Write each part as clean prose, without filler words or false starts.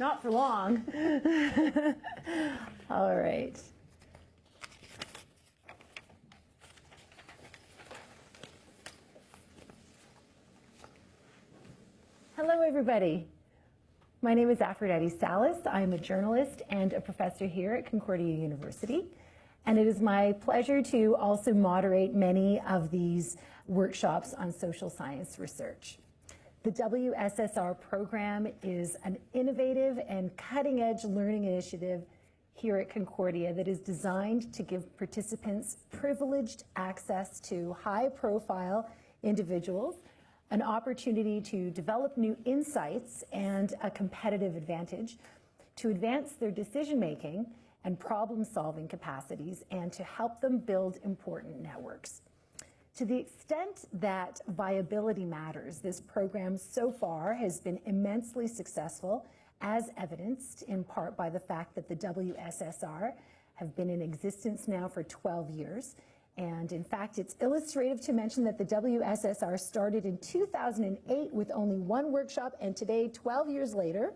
not for long. All right. Hello, everybody. My name is Aphrodite Salas. I am a journalist and a professor here at Concordia University. And it is my pleasure to also moderate many of these workshops on social science research. The WSSR program is an innovative and cutting-edge learning initiative here at Concordia that is designed to give participants privileged access to high-profile individuals, an opportunity to develop new insights and a competitive advantage, to advance their decision-making and problem-solving capacities, and to help them build important networks. To the extent that viability matters, this program so far has been immensely successful, as evidenced in part by the fact that the WSSR have been in existence now for 12 years. And in fact, it's illustrative to mention that the WSSR started in 2008 with only one workshop, and today, 12 years later,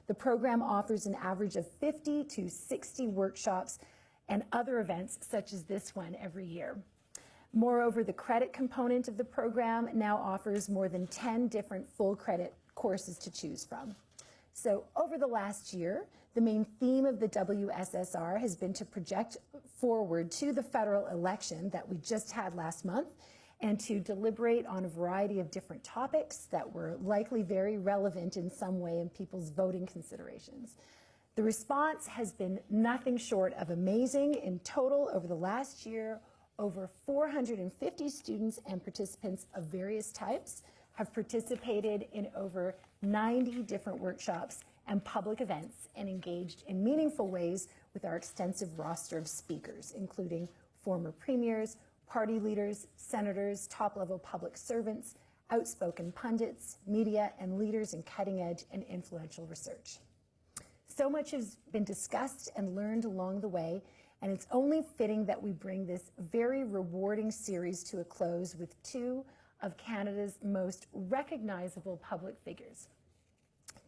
the program offers an average of 50 to 60 workshops and other events such as this one every year. Moreover, the credit component of the program now offers more than 10 different full credit courses to choose from. So over the last year, the main theme of the WSSR has been to project forward to the federal election that we just had last month and to deliberate on a variety of different topics that were likely very relevant in some way in people's voting considerations. The response has been nothing short of amazing. In total, over the last year, over 450 students and participants of various types have participated in over 90 different workshops and public events and engaged in meaningful ways with our extensive roster of speakers, including former premiers, party leaders, senators, top-level public servants, outspoken pundits, media, and leaders in cutting-edge and influential research. So much has been discussed and learned along the way, and it's only fitting that we bring this very rewarding series to a close with two of Canada's most recognizable public figures.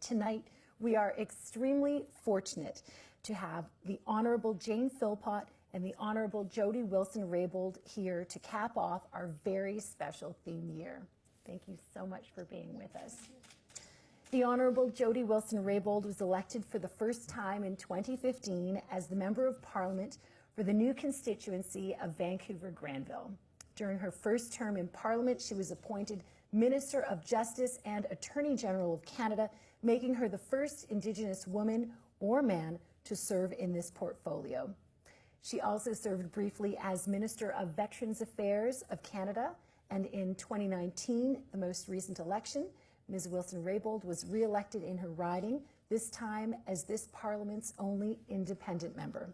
Tonight, we are extremely fortunate to have the Honorable Jane Philpott and the Honorable Jody Wilson-Raybould here to cap off our very special theme year. Thank you so much for being with us. The Honorable Jody Wilson-Raybould was elected for the first time in 2015 as the Member of Parliament for the new constituency of Vancouver-Granville. During her first term in Parliament, she was appointed Minister of Justice and Attorney General of Canada, making her the first Indigenous woman or man to serve in this portfolio. She also served briefly as Minister of Veterans Affairs of Canada, and in 2019, the most recent election, Ms. Wilson-Raybould was re-elected in her riding, this time as this Parliament's only independent member.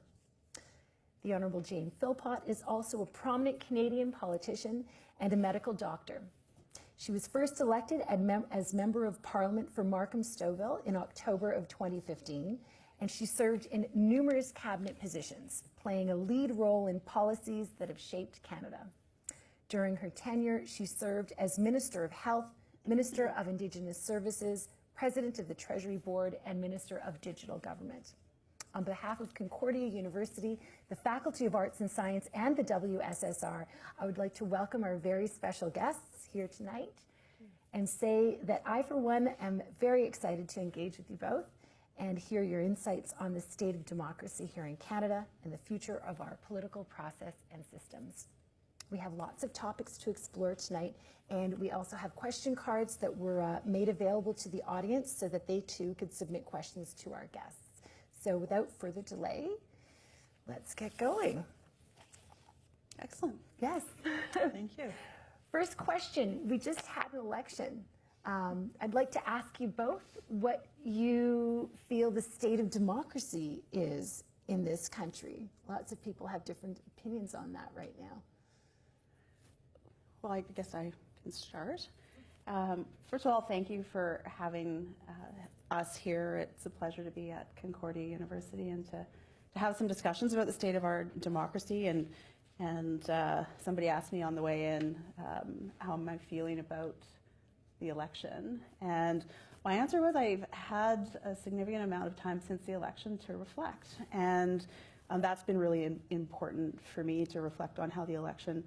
The Honourable Jane Philpott is also a prominent Canadian politician and a medical doctor. She was first elected as Member of Parliament for Markham-Stouffville in October of 2015, and she served in numerous cabinet positions, playing a lead role in policies that have shaped Canada. During her tenure, she served as Minister of Health, Minister of Indigenous Services, President of the Treasury Board, and Minister of Digital Government. On behalf of Concordia University, the Faculty of Arts and Science, and the WSSR, I would like to welcome our very special guests here tonight and say that I, for one, am very excited to engage with you both and hear your insights on the state of democracy here in Canada and the future of our political process and systems. We have lots of topics to explore tonight, and we also have question cards that were made available to the audience so that they too could submit questions to our guests. So without further delay, let's get going. Excellent. Yes. Thank you. First question, we just had an election. I'd like to ask you both what you feel the state of democracy is in this country. Lots of people have different opinions on that right now. Well, I guess I can start. First of all, thank you for having us here. It's a pleasure to be at Concordia University and to have some discussions about the state of our democracy. And somebody asked me on the way in, how am I feeling about the election? And my answer was I've had a significant amount of time since the election to reflect. And that's been really important for me to reflect on how the election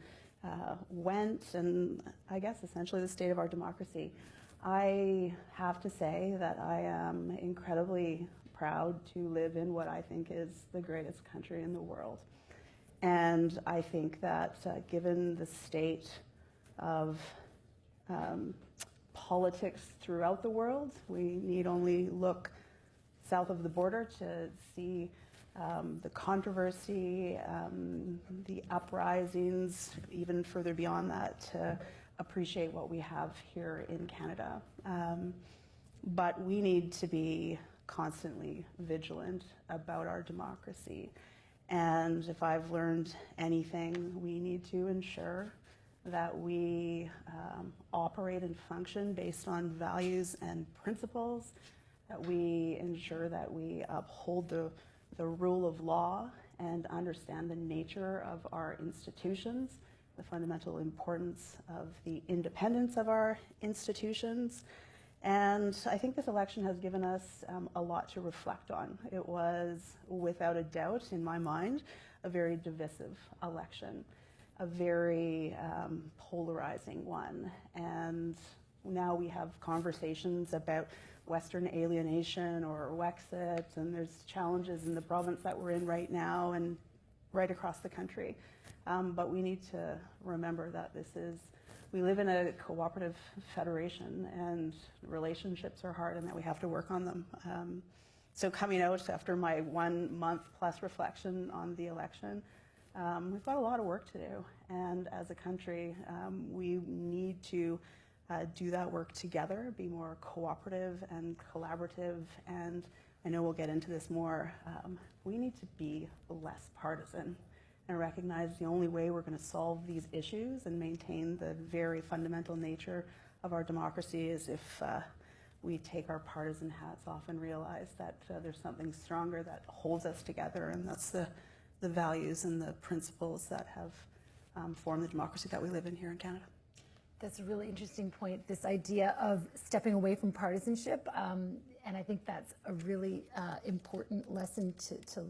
went and I guess essentially the state of our democracy. I have to say that I am incredibly proud to live in what I think is the greatest country in the world. And I think that given the state of politics throughout the world, we need only look south of the border to see the controversy, the uprisings, even further beyond that, to appreciate what we have here in Canada. But we need to be constantly vigilant about our democracy. And if I've learned anything, we need to ensure that we operate and function based on values and principles, that we ensure that we uphold the rule of law and understand the nature of our institutions, the fundamental importance of the independence of our institutions. And I think this election has given us a lot to reflect on. It was, without a doubt, in my mind, a very divisive election, a very polarizing one. And now we have conversations about Western alienation or Wexit, and there's challenges in the province that we're in right now and right across the country. But we need to remember that we live in a cooperative federation and relationships are hard and that we have to work on them. So coming out after my 1 month plus reflection on the election, we've got a lot of work to do. And as a country, we need to do that work together, be more cooperative and collaborative, and I know we'll get into this more. We need to be less partisan and recognize the only way we're going to solve these issues and maintain the very fundamental nature of our democracy is if we take our partisan hats off and realize that there's something stronger that holds us together, and that's the values and the principles that have formed the democracy that we live in here in Canada. That's a really interesting point, this idea of stepping away from partisanship, and I think that's a really important lesson to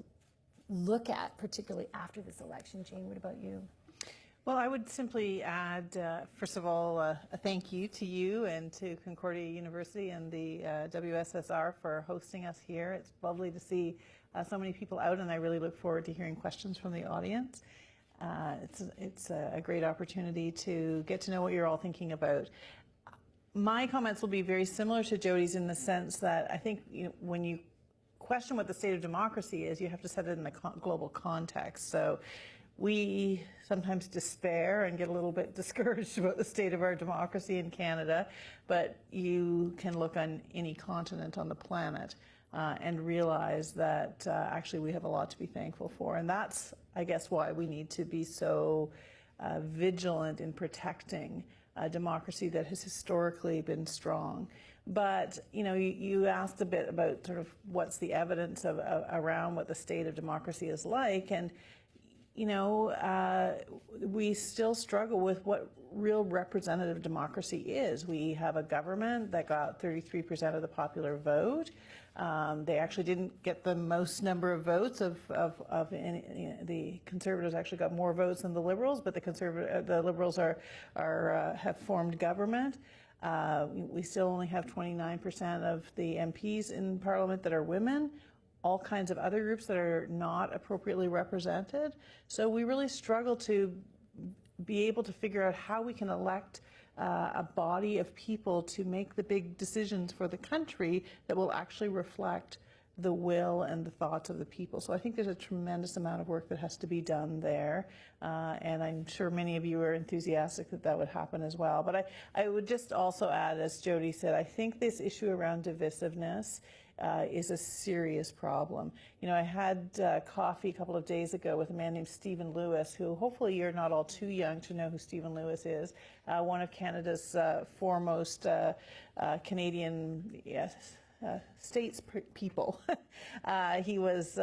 look at, particularly after this election. Jane, what about you? Well, I would simply add, first of all, a thank you to you and to Concordia University and the WSSR for hosting us here. It's lovely to see so many people out, and I really look forward to hearing questions from the audience. It's a great opportunity to get to know what you're all thinking about. My comments will be very similar to Jody's in the sense that I think when you question what the state of democracy is, you have to set it in a global context. So we sometimes despair and get a little bit discouraged about the state of our democracy in Canada, but you can look on any continent on the planet and realize that actually we have a lot to be thankful for. And that's, I guess, why we need to be so vigilant in protecting a democracy that has historically been strong. But, you asked a bit about sort of what's the evidence around what the state of democracy is like. And, we still struggle with what real representative democracy is. We have a government that got 33% of the popular vote. They actually didn't get the most number of votes the Conservatives actually got more votes than the Liberals, but the Liberals have formed government. We still only have 29% of the MPs in Parliament that are women, all kinds of other groups that are not appropriately represented. So we really struggle to be able to figure out how we can elect a body of people to make the big decisions for the country that will actually reflect the will and the thoughts of the people. So I think there's a tremendous amount of work that has to be done there, and I'm sure many of you are enthusiastic that would happen as well. But I would just also add, as Jody said, I think this issue around divisiveness is a serious problem. I had coffee a couple of days ago with a man named Stephen Lewis, who hopefully you're not all too young to know who Stephen Lewis is, one of Canada's foremost Canadian statespeople. He was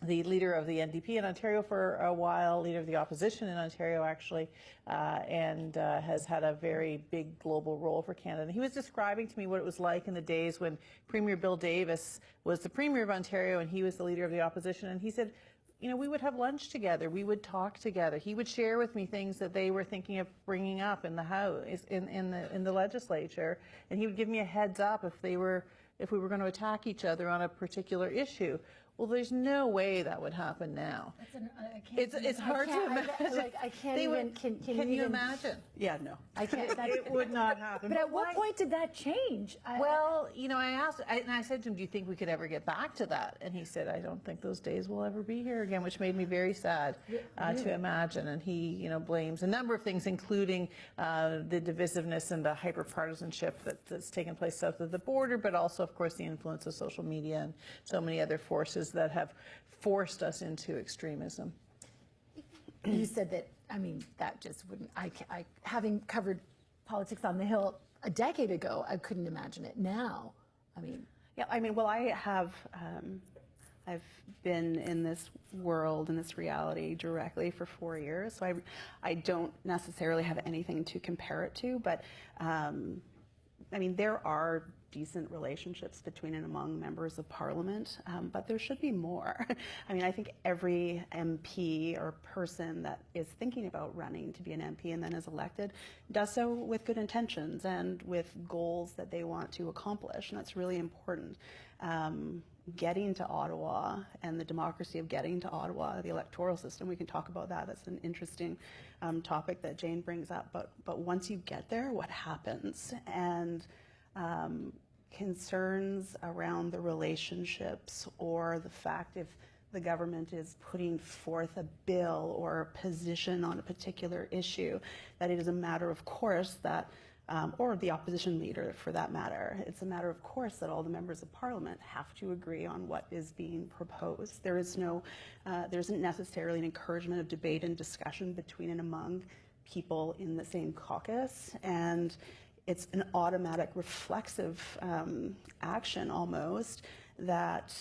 the leader of the NDP in Ontario for a while, leader of the opposition in Ontario actually, and has had a very big global role for Canada. And he was describing to me what it was like in the days when Premier Bill Davis was the Premier of Ontario and he was the leader of the opposition. And he said, you know, we would have lunch together, we would talk together. He would share with me things that they were thinking of bringing up in the House, in the legislature, and he would give me a heads up if we were going to attack each other on a particular issue. Well, there's no way that would happen now. It's hard to imagine. I can't even. Can you imagine? Yeah, no. I can't. It would not happen. But at what point did that change? Well, you know, I said to him, do you think we could ever get back to that? And he said, I don't think those days will ever be here again, which made me very sad to imagine. And he, you know, blames a number of things, including the divisiveness and the hyper-partisanship that's taken place south of the border, but also, of course, the influence of social media and so many other forces that have forced us into extremism. You said that, I mean, that just wouldn't, having covered politics on the Hill a decade ago, I couldn't imagine it now. I mean. Yeah, I mean, well, I have, I've been in this world, in this reality directly for 4 years, so I don't necessarily have anything to compare it to, but I mean, there are decent relationships between and among members of parliament, but there should be more. I mean, I think every MP or person that is thinking about running to be an MP and then is elected does so with good intentions and with goals that they want to accomplish, and that's really important. Getting to Ottawa and the democracy of getting to Ottawa, the electoral system, we can talk about that. That's an interesting topic that Jane brings up. But once you get there, what happens? And concerns around the relationships or the fact if the government is putting forth a bill or a position on a particular issue, that it is a matter of course that or the opposition leader for that matter. It's a matter of course that all the members of parliament have to agree on what is being proposed. There is no, there isn't necessarily an encouragement of debate and discussion between and among people in the same caucus, and it's an automatic reflexive action almost that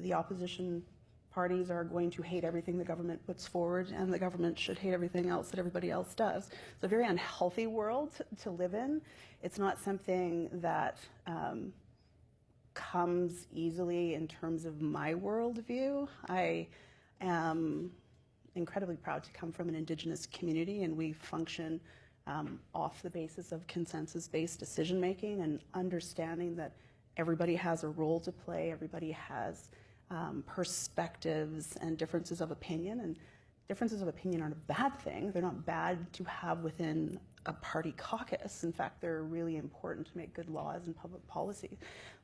the opposition parties are going to hate everything the government puts forward, and the government should hate everything else that everybody else does. It's a very unhealthy world to live in. It's not something that comes easily in terms of my worldview. I am incredibly proud to come from an Indigenous community, and we function off the basis of consensus-based decision-making and understanding that everybody has a role to play, everybody has perspectives and differences of opinion, and differences of opinion aren't a bad thing. They're not bad to have within a party caucus. In fact, they're really important to make good laws and public policy.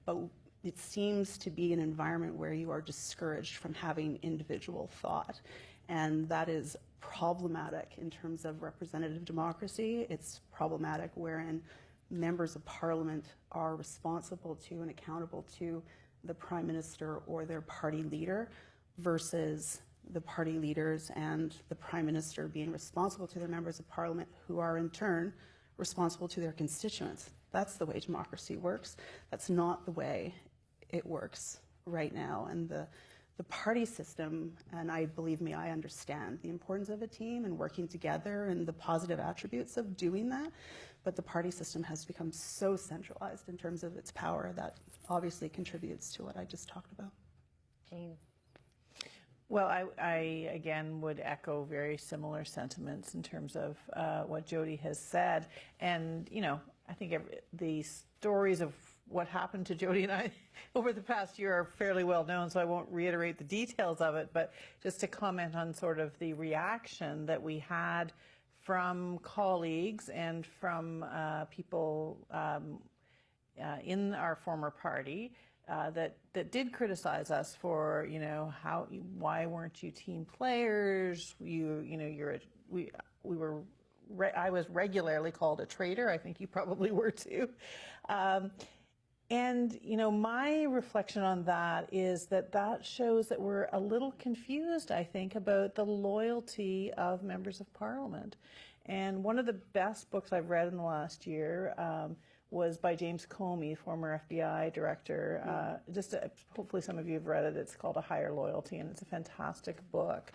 But it seems to be an environment where you are discouraged from having individual thought, and that is problematic in terms of representative democracy. It's problematic wherein members of parliament are responsible to and accountable to the Prime Minister or their party leader versus the party leaders and the Prime Minister being responsible to their members of parliament who are in turn responsible to their constituents. That's the way democracy works. That's not the way it works right now. And the party system, and believe me, I understand the importance of a team and working together and the positive attributes of doing that, but the party system has become so centralized in terms of its power that obviously contributes to what I just talked about. Jane. Well, I again would echo very similar sentiments in terms of what Jody has said. And, you know, I think the stories of what happened to Jody and I over the past year are fairly well known, so I won't reiterate the details of it, but just to comment on sort of the reaction that we had from colleagues and from people in our former party that did criticize us for, you know, why weren't you team players? I was regularly called a traitor. I think you probably were too. And, you know, my reflection on that is that shows that we're a little confused, I think, about the loyalty of members of parliament. And one of the best books I've read in the last year was by James Comey, former FBI director. Hopefully some of you have read it. It's called A Higher Loyalty, and it's a fantastic book.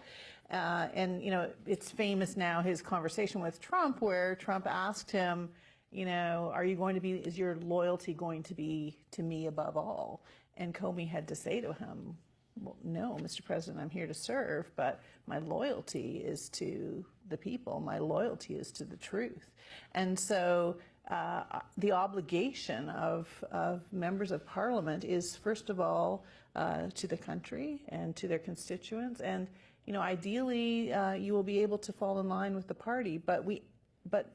And, you know, it's famous now, his conversation with Trump, where Trump asked him, you know, is your loyalty going to be to me above all? And Comey had to say to him, well, no, Mr. President, I'm here to serve, but my loyalty is to the people. My loyalty is to the truth. And so the obligation of members of Parliament is, first of all, to the country and to their constituents. And, you know, ideally, you will be able to fall in line with the party, but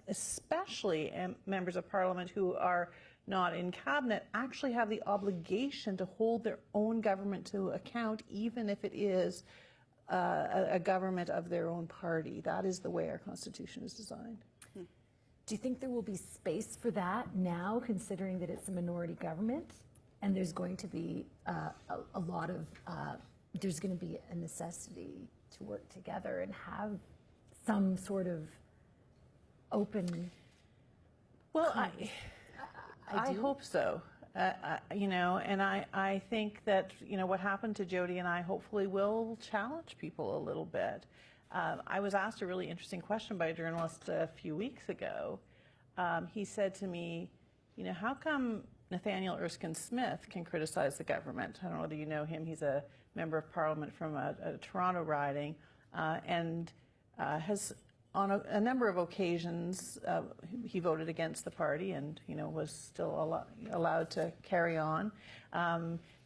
especially members of Parliament who are not in cabinet actually have the obligation to hold their own government to account, even if it is a government of their own party. That is the way our Constitution is designed. Do you think there will be space for that now, considering that it's a minority government and there's going to be a lot of, there's going to be a necessity to work together and have some sort of open... Well, I hope so. You know, and I think that, you know, what happened to Jody and I hopefully will challenge people a little bit. I was asked a really interesting question by a journalist a few weeks ago. He said to me, you know, how come Nathaniel Erskine Smith can criticize the government? I don't know whether you know him. He's a member of Parliament from a Toronto riding and has on a number of occasions, he voted against the party and, you know, was still allowed to carry on.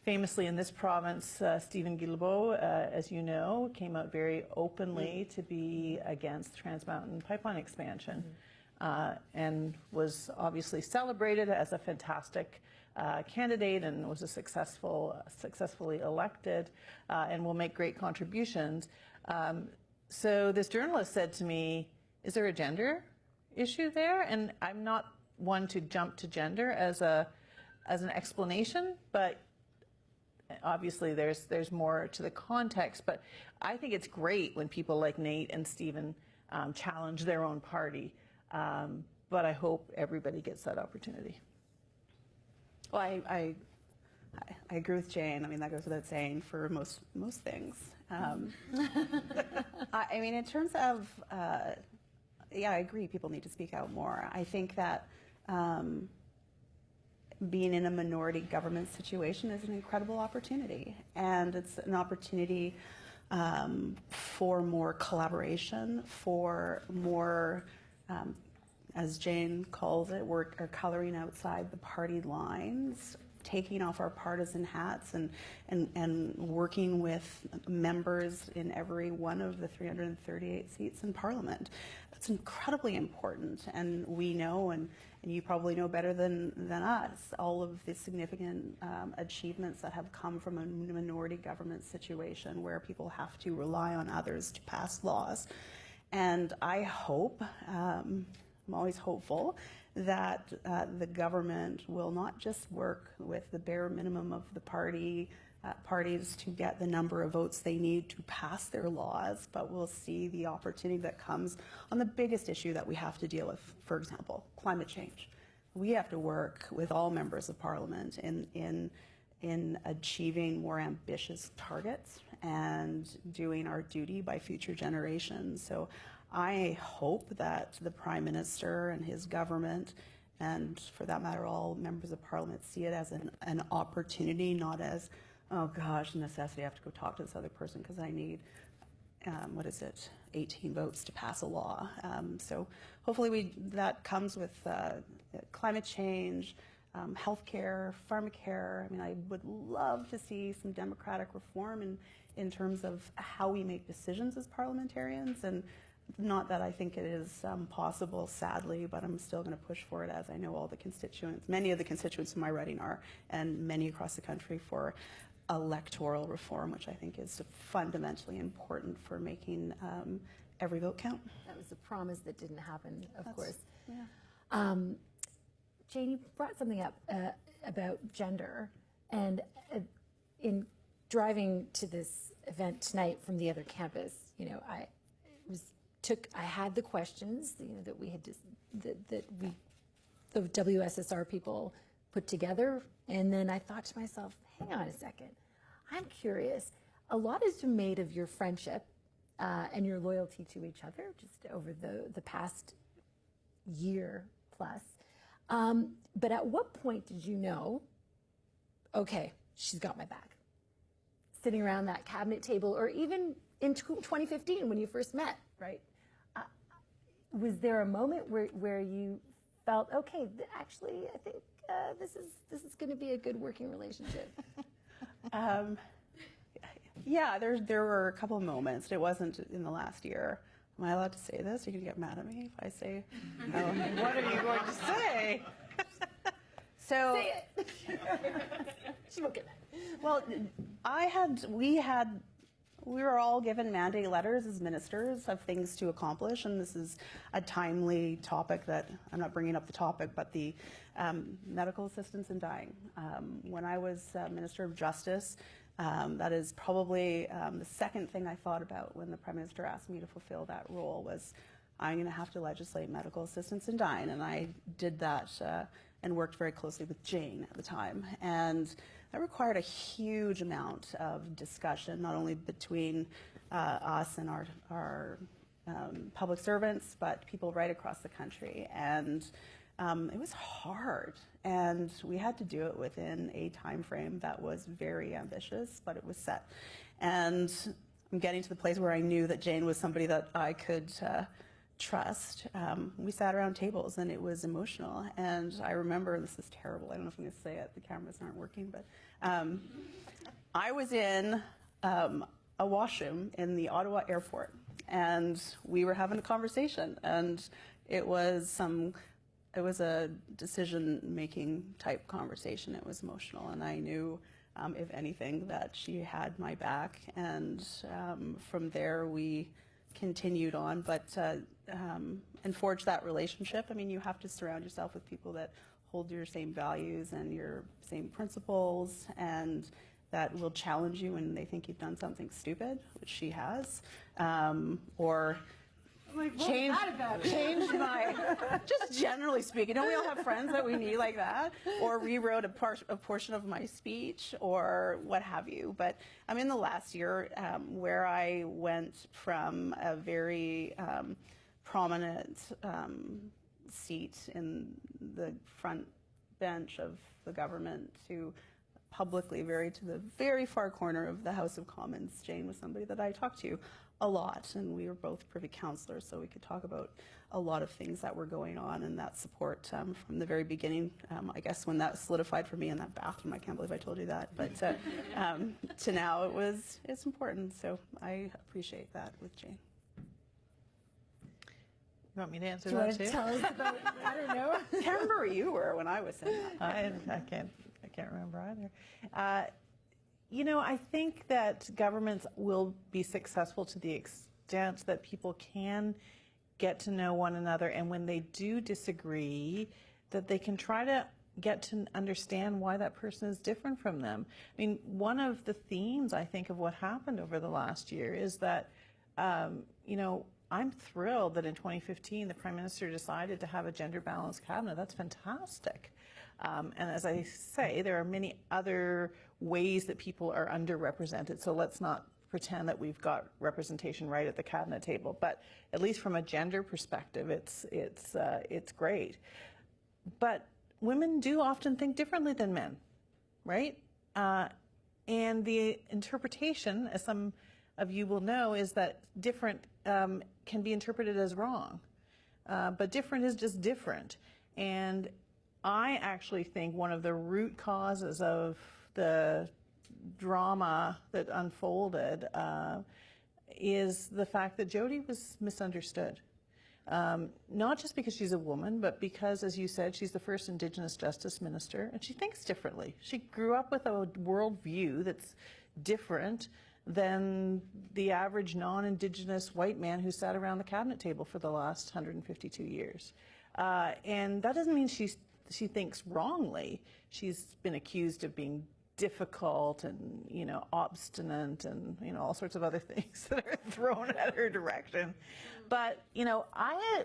Famously in this province, Stephen Guilbeault, as you know, came out very openly to be against Trans Mountain pipeline expansion and was obviously celebrated as a fantastic candidate and was successfully elected and will make great contributions. So this journalist said to me, is there a gender issue there? And I'm not one to jump to gender as an explanation, but obviously there's more to the context. But I think it's great when people like Nate and Stephen challenge their own party. But I hope everybody gets that opportunity. Well, I agree with Jane. I mean, that goes without saying for most things. I mean, in terms of, yeah, I agree. People need to speak out more. I think that being in a minority government situation is an incredible opportunity, and it's an opportunity for more collaboration, for more, as Jane calls it, we're coloring outside the party lines, taking off our partisan hats and working with members in every one of the 338 seats in Parliament. That's incredibly important, and we know, and you probably know better than us, all of the significant achievements that have come from a minority government situation where people have to rely on others to pass laws. And I hope, I'm always hopeful, that the government will not just work with the bare minimum of the parties to get the number of votes they need to pass their laws, but we'll see the opportunity that comes on the biggest issue that we have to deal with, for example, climate change. We have to work with all members of Parliament in achieving more ambitious targets and doing our duty by future generations. So I hope that the Prime Minister and his government, and for that matter all members of Parliament, see it as an opportunity, not as, oh gosh, necessity, I have to go talk to this other person because I need, 18 votes to pass a law. So hopefully that comes with climate change, healthcare, pharmacare. I mean, I would love to see some democratic reform in terms of how we make decisions as parliamentarians, and not that I think it is possible, sadly, but I'm still going to push for it, as I know all the constituents, many of the constituents in my riding are, and many across the country, for electoral reform, which I think is fundamentally important for making every vote count. That was a promise that didn't happen, of course. Yeah. Jane, you brought something up about gender, and in driving to this event tonight from the other campus, you know, I had the questions, you know, that the WSSR people put together. And then I thought to myself, hang on a second, I'm curious. A lot has been made of your friendship and your loyalty to each other just over the past year plus. But at what point did you know, okay, she's got my back? Sitting around that cabinet table, or even in 2015 when you first met, right? Was there a moment where you felt, okay, actually, I think this is going to be a good working relationship? Yeah, there were a couple of moments. It wasn't in the last year. Am I allowed to say this? You're going to get mad at me if I say, What are you going to say? So, Say it. She won't get mad. well, we were all given mandate letters as ministers of things to accomplish, and this is a timely topic that, I'm not bringing up the topic, but the medical assistance in dying. When I was Minister of Justice, that is probably the second thing I thought about when the Prime Minister asked me to fulfill that role was, I'm going to have to legislate medical assistance in dying, and I did that and worked very closely with Jane at the time. And that required a huge amount of discussion, not only between us and our public servants, but people right across the country. And it was hard, and we had to do it within a time frame that was very ambitious, but it was set. And I'm getting to the place where I knew that Jane was somebody that I could trust. We sat around tables, and it was emotional. And I remember, this is terrible, I don't know if I'm going to say it, the cameras aren't working, but I was in a washroom in the Ottawa airport, and we were having a conversation, and it was a decision-making type conversation. It was emotional, and I knew, if anything, that she had my back. And from there, we continued on, and forged that relationship. I mean, you have to surround yourself with people that hold your same values and your same principles, and that will challenge you when they think you've done something stupid, which she has, or change my, just generally speaking, don't we all have friends that we need like that? Or rewrote a portion of my speech, or what have you. But I'm in the last year where I went from a very prominent seat in the front bench of the government to publicly to the very far corner of the House of Commons. Jane was somebody that I talked to a lot, and we were both privy councillors, so we could talk about a lot of things that were going on, and that support from the very beginning. I guess when that solidified for me in that bathroom, I can't believe I told you that, but to now it's important, so I appreciate that with Jane. You want me to answer Do you that want too? to tell us about, I don't know. I can't remember where you were when I was saying that. I can't remember either. You know, I think that governments will be successful to the extent that people can get to know one another, and when they do disagree, that they can try to get to understand why that person is different from them. I mean, one of the themes, I think, of what happened over the last year is that, you know, I'm thrilled that in 2015 the Prime Minister decided to have a gender-balanced cabinet. That's fantastic. And as I say, there are many other ways that people are underrepresented, so let's not pretend that we've got representation right at the cabinet table. But at least from a gender perspective, it's great. But women do often think differently than men, right? And the interpretation, as some of you will know, is that different can be interpreted as wrong. But different is just different. And I actually think one of the root causes of the drama that unfolded is the fact that Jody was misunderstood. Not just because she's a woman, but because, as you said, she's the first Indigenous Justice Minister, and she thinks differently. She grew up with a worldview that's different than the average non-Indigenous white man who sat around the cabinet table for the last 152 years. And that doesn't mean she thinks wrongly. She's been accused of being difficult and, obstinate and, all sorts of other things that are thrown at her direction. But,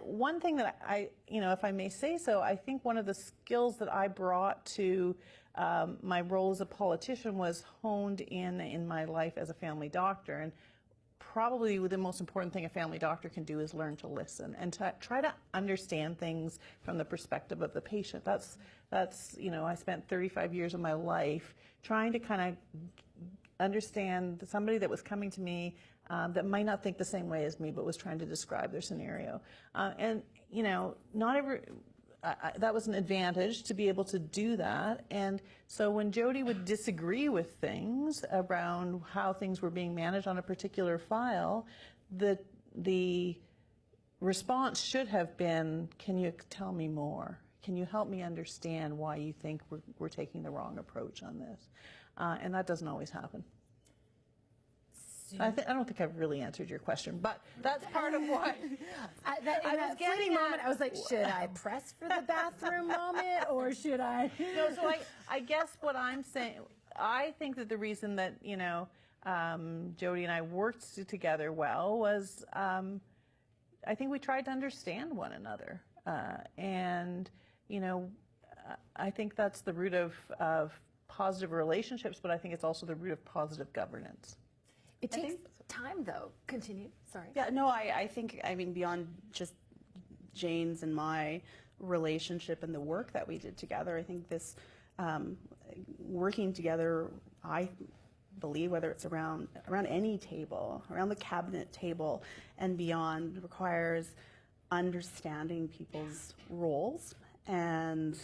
one thing that I, if I may say so, I think one of the skills that I brought to my role as a politician was honed in my life as a family doctor. And probably the most important thing a family doctor can do is learn to listen and to try to understand things from the perspective of the patient. That's I spent 35 years of my life trying to kind of understand somebody that was coming to me that might not think the same way as me, but was trying to describe their scenario. Not every that was an advantage to be able to do that. And so when Jody would disagree with things around how things were being managed on a particular file, the response should have been, can you tell me more? Can you help me understand why you think we're taking the wrong approach on this? And that doesn't always happen. I don't think I've really answered your question, but that's part of why. In that fleeting moment, I was like, should I press for the bathroom moment, or should I? No, so I guess what I'm saying, I think that the reason that, Jody and I worked together well was I think we tried to understand one another. And, I think that's the root of positive relationships, but I think it's also the root of positive governance. It takes time, though. Continue. Sorry. Yeah, no, I think, beyond just Jane's and my relationship and the work that we did together, I think this working together, I believe, whether it's around any table, around the cabinet table and beyond, requires understanding people's roles. And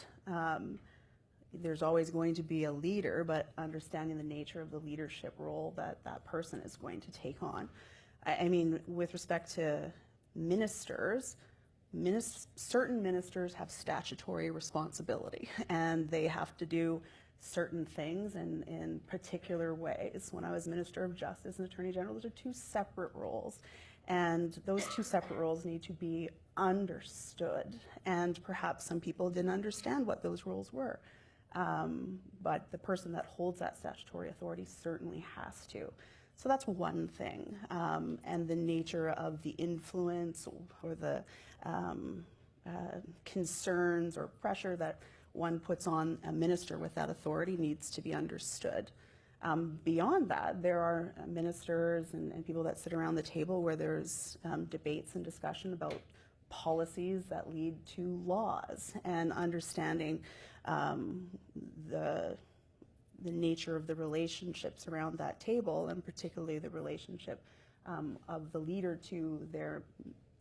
there's always going to be a leader, but understanding the nature of the leadership role that that person is going to take on. With respect to ministers, certain ministers have statutory responsibility, and they have to do certain things in particular ways. When I was Minister of Justice and Attorney General, those are two separate roles. And those two separate roles need to be understood. And perhaps some people didn't understand what those roles were. But the person that holds that statutory authority certainly has to. So that's one thing. And the nature of the influence or the concerns or pressure that one puts on a minister with that authority needs to be understood. Beyond that, there are ministers and people that sit around the table where there's debates and discussion about policies that lead to laws, and understanding the nature of the relationships around that table, and particularly the relationship of the leader to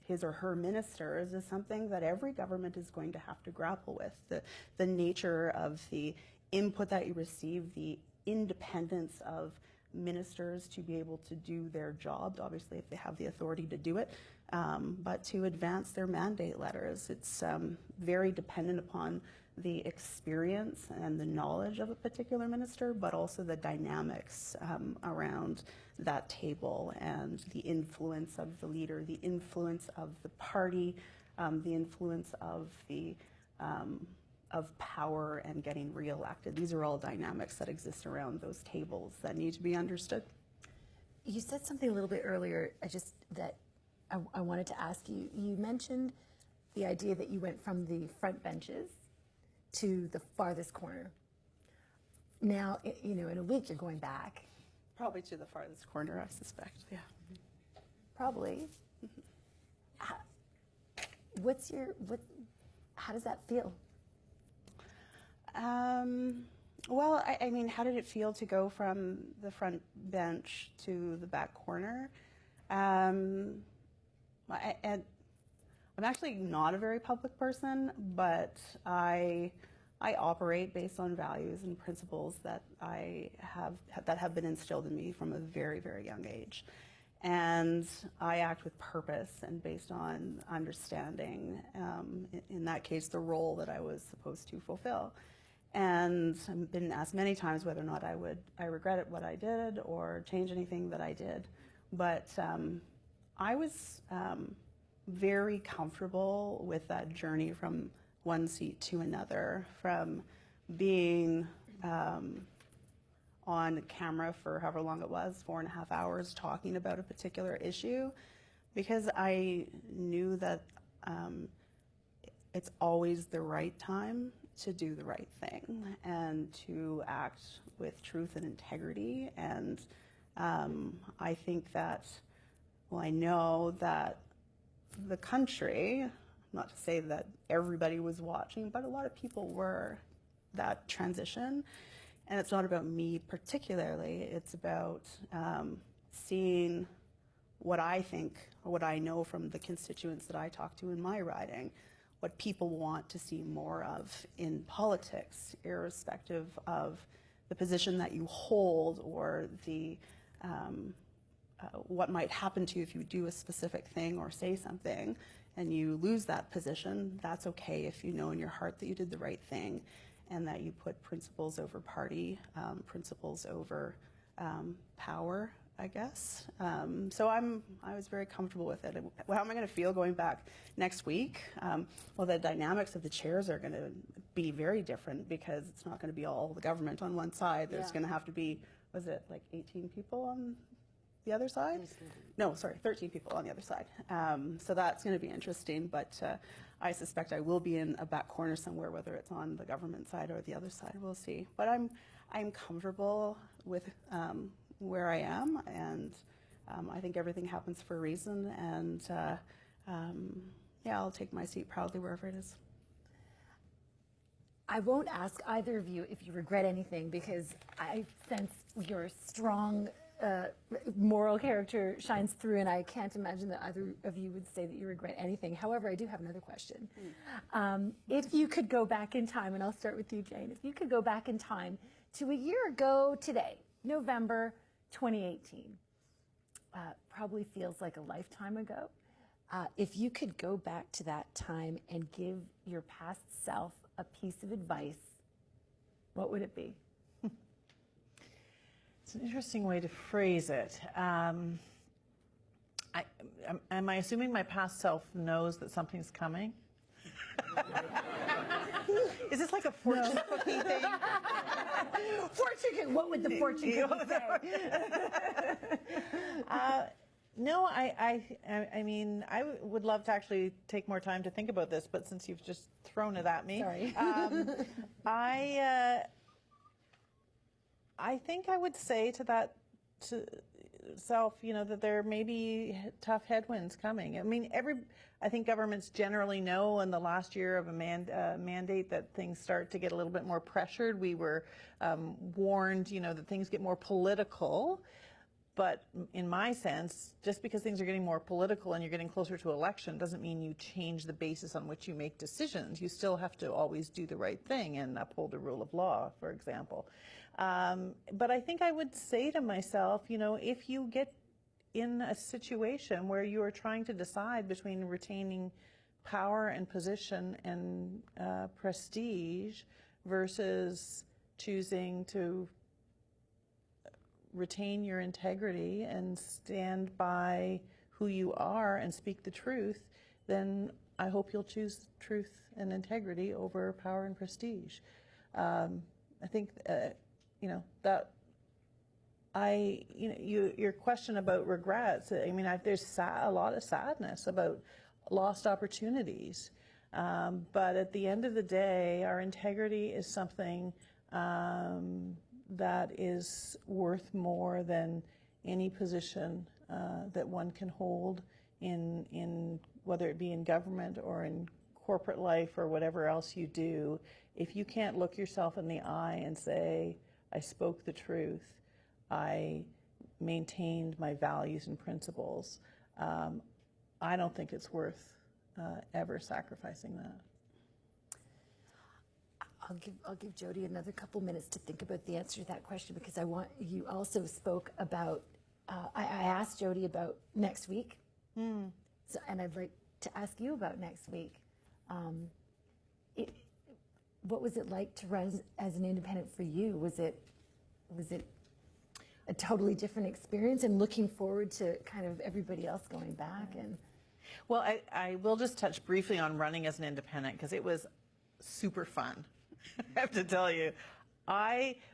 his or her ministers, is something that every government is going to have to grapple with. The nature of the input that you receive, the independence of ministers to be able to do their jobs, obviously if they have the authority to do it, but to advance their mandate letters. It's very dependent upon the experience and the knowledge of a particular minister, but also the dynamics around that table and the influence of the leader, the influence of the party, the influence of power and getting reelected. These are all dynamics that exist around those tables that need to be understood. You said something a little bit earlier, I wanted to ask you. You mentioned the idea that you went from the front benches to the farthest corner. Now, in a week you're going back. Probably to the farthest corner, I suspect, yeah. Probably. How does that feel? Well, how did it feel to go from the front bench to the back corner? I'm actually not a very public person, but I operate based on values and principles that have been instilled in me from a very, very young age. And I act with purpose and based on understanding, in that case, the role that I was supposed to fulfill. And I've been asked many times whether or not I regretted what I did or change anything that I did. But I was very comfortable with that journey from one seat to another, from being on camera for however long it was, 4.5 hours, talking about a particular issue, because I knew that it's always the right time to do the right thing and to act with truth and integrity. And I think that, well, I know that the country, not to say that everybody was watching, but a lot of people were, that transition. And it's not about me particularly, it's about seeing what I think, or what I know from the constituents that I talk to in my riding, what people want to see more of in politics, irrespective of the position that you hold or the what might happen to you if you do a specific thing or say something and you lose that position. That's okay if you know in your heart that you did the right thing and that you put principles over party, principles over power, I guess. So I was very comfortable with it. How am I going to feel going back next week? Well, the dynamics of the chairs are going to be very different because it's not going to be all the government on one side. There's going to have to be, was it like 18 people on the other side? No, sorry, 13 people on the other side. So that's going to be interesting, but I suspect I will be in a back corner somewhere, whether it's on the government side or the other side, we'll see. But I'm comfortable with where I am, and I think everything happens for a reason, and yeah, I'll take my seat proudly wherever it is. I won't ask either of you if you regret anything, because I sense your strong moral character shines through, and I can't imagine that either of you would say that you regret anything. However, I do have another question. If you could go back in time, and I'll start with you, Jane, if you could go back in time to a year ago today, November 2018, probably feels like a lifetime ago. If you could go back to that time and give your past self a piece of advice, what would it be? It's an interesting way to phrase it. Am I assuming my past self knows that something's coming? Is this like a fortune cookie thing? Fortune, what would the fortune cookie say? No, I mean, I would love to actually take more time to think about this, but since you've just thrown it at me, sorry. I think I would say to that self, you know, that there may be tough headwinds coming. I mean, I think governments generally know in the last year of a mandate that things start to get a little bit more pressured. We were warned, you know, that things get more political. But in my sense, just because things are getting more political and you're getting closer to election doesn't mean you change the basis on which you make decisions. You still have to always do the right thing and uphold the rule of law, for example. But I think I would say to myself, you know, if you get in a situation where you are trying to decide between retaining power and position and prestige versus choosing to retain your integrity and stand by who you are and speak the truth, then I hope you'll choose truth and integrity over power and prestige. I think, you know, that your question about regrets, I mean, there's a lot of sadness about lost opportunities. But at the end of the day, our integrity is something that is worth more than any position that one can hold in whether it be in government or in corporate life or whatever else you do. If you can't look yourself in the eye and say, I spoke the truth, I maintained my values and principles, I don't think it's worth ever sacrificing that. I'll give Jody another couple minutes to think about the answer to that question, because you also spoke about, I asked Jody about next week, so, and I'd like to ask you about next week. What was it like to run as an independent for you? Was it a totally different experience, and looking forward to kind of everybody else going back? And well, I will just touch briefly on running as an independent, because it was super fun. I have to tell you,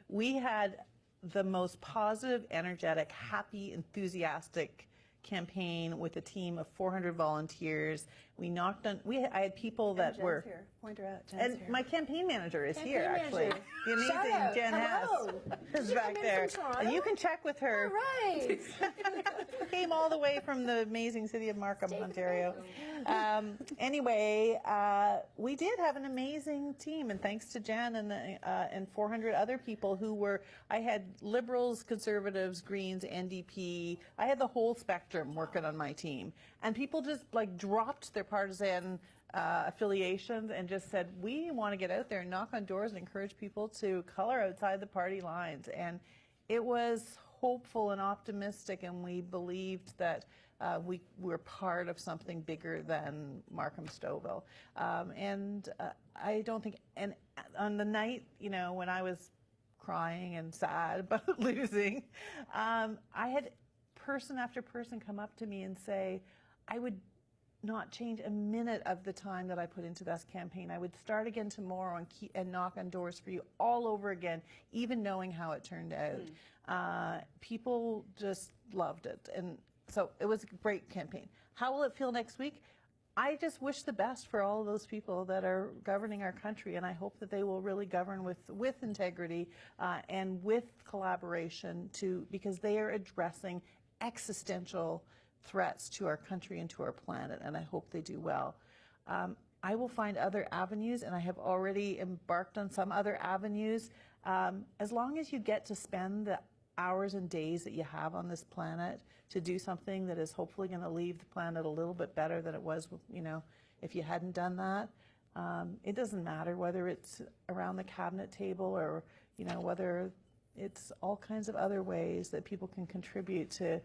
we had the most positive, energetic, happy, enthusiastic campaign with a team of 400 volunteers. We knocked on, I had people that Jen's were, here. Point her out. Jen's and here. my campaign manager is Campaign here, actually. manager. The amazing Shout out. Jen Hello. Hess is She back came in there. from Toronto? And you can check with her. All right. Came all the way from the amazing city of Markham, Ontario. Anyway, we did have an amazing team, and thanks to Jen and 400 other people who were, I had Liberals, Conservatives, Greens, NDP. I had the whole spectrum working on my team. And people just like dropped their partisan affiliations and just said, we want to get out there and knock on doors and encourage people to color outside the party lines. And it was hopeful and optimistic, and we believed that we were part of something bigger than Markham-Stouffville. I don't think, and on the night, you know, when I was crying and sad about losing, I had person after person come up to me and say, I would not change a minute of the time that I put into this campaign. I would start again tomorrow and knock on doors for you all over again, even knowing how it turned out. People just loved it. And so it was a great campaign. How will it feel next week? I just wish the best for all of those people that are governing our country, and I hope that they will really govern with integrity and with collaboration because they are addressing existential threats to our country and to our planet, and I hope they do well. I will find other avenues, and I have already embarked on some other avenues. As long as you get to spend the hours and days that you have on this planet to do something that is hopefully going to leave the planet a little bit better than it was, you know, if you hadn't done that. It doesn't matter whether it's around the cabinet table or, you know, whether it's all kinds of other ways that people can contribute to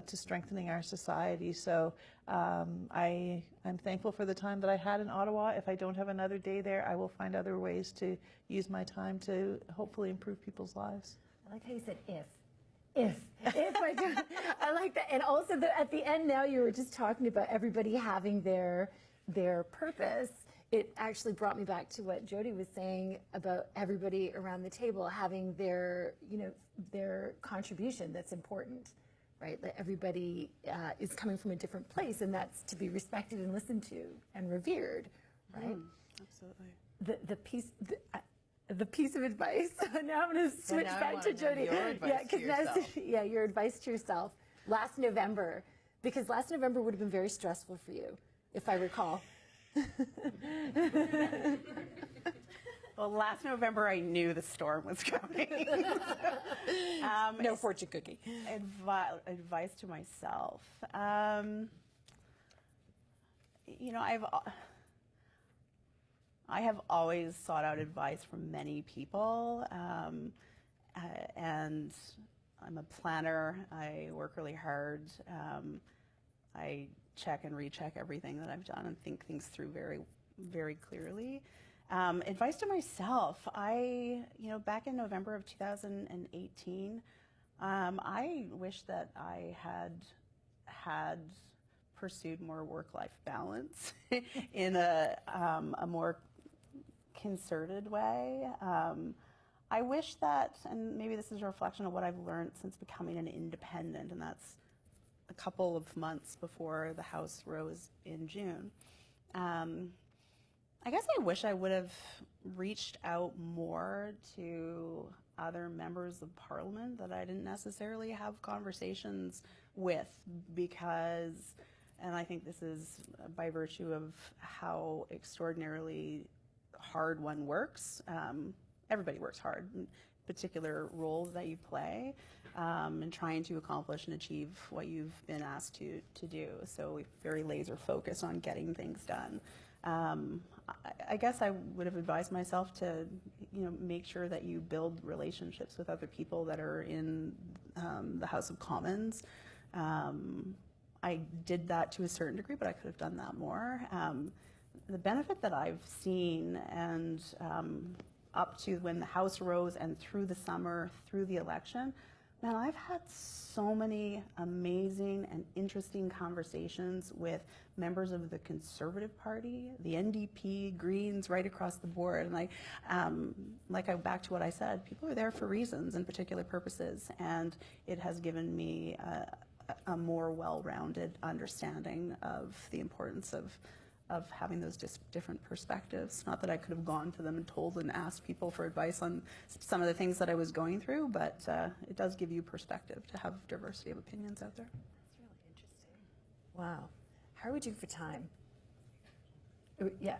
strengthening our society. So I'm thankful for the time that I had in Ottawa. If I don't have another day there, I will find other ways to use my time to hopefully improve people's lives. I like how you said if I do. I like that. And also at the end now, you were just talking about everybody having their purpose. It actually brought me back to what Jody was saying about everybody around the table having their, you know, their contribution that's important, right? That everybody is coming from a different place, and that's to be respected and listened to and revered, right? Absolutely. The piece of advice. Now I'm going to switch back to Jody. Your advice to yourself. Your advice to yourself. Last November, because last November would have been very stressful for you, if I recall. Well, last November I knew the storm was coming. No fortune cookie. Advice to myself. You know, I have always sought out advice from many people, and I'm a planner. I work really hard. I check and recheck everything that I've done and think things through very, very clearly. Advice to myself, back in November of 2018, I wish that I had pursued more work-life balance in a more concerted way. I wish that, and maybe this is a reflection of what I've learned since becoming an independent, and that's a couple of months before the House rose in June. I guess I wish I would have reached out more to other members of Parliament that I didn't necessarily have conversations with, because, and I think this is by virtue of how extraordinarily hard one works. Everybody works hard, in particular roles that you play, and trying to accomplish and achieve what you've been asked to do. So we're very laser focused on getting things done. I guess I would have advised myself to, make sure that you build relationships with other people that are in the House of Commons. I did that to a certain degree, but I could have done that more. The benefit that I've seen, and up to when the House rose and through the summer, through the election, Man, I've had so many amazing and interesting conversations with members of the Conservative Party, the NDP, Greens, right across the board. And back to what I said, people are there for reasons and particular purposes, and it has given me a more well-rounded understanding of the importance of having those different perspectives. Not that I could have gone to them and told and asked people for advice on some of the things that I was going through, but it does give you perspective to have diversity of opinions out there. That's really interesting. Wow. How are we doing for time? Yeah,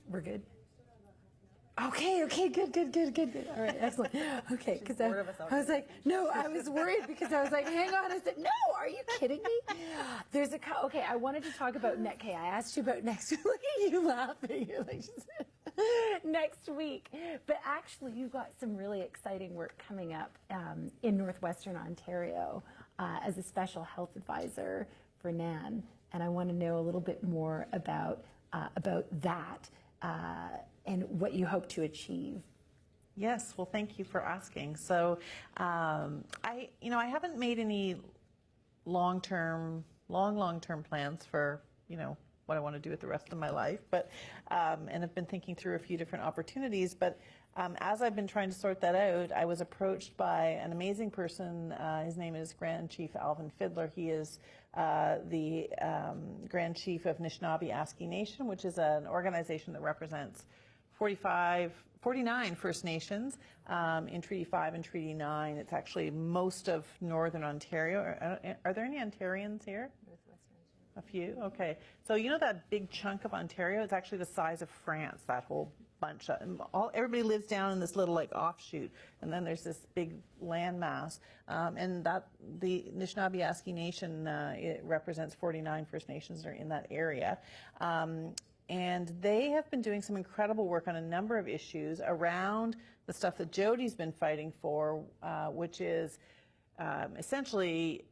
we're good? Okay, good. All right, excellent. Okay, because I was like, no, I was worried because I was like, hang on. I said, no, are you kidding me? There's okay, I wanted to talk about I asked you about next week. Look at you laughing. You're like, next week. But actually, you've got some really exciting work coming up in Northwestern Ontario as a special health advisor for NAN. And I want to know a little bit more about that. And what you hope to achieve. Yes, well, thank you for asking. So, I haven't made any long-term plans for, what I want to do with the rest of my life, but, and I've been thinking through a few different opportunities, but as I've been trying to sort that out, I was approached by an amazing person. His name is Grand Chief Alvin Fiddler. He is the Grand Chief of Nishnawbe Aski Nation, which is an organization that represents 49 First Nations in Treaty 5 and Treaty 9. It's actually most of Northern Ontario. Are there any Ontarians here? A few? Okay. So you know that big chunk of Ontario? It's actually the size of France, that whole bunch. Everybody lives down in this little offshoot, and then there's this big landmass. And that the Nishnawbe Aski Nation, it represents 49 First Nations that are in that area. And they have been doing some incredible work on a number of issues around the stuff that Jody's been fighting for, which is essentially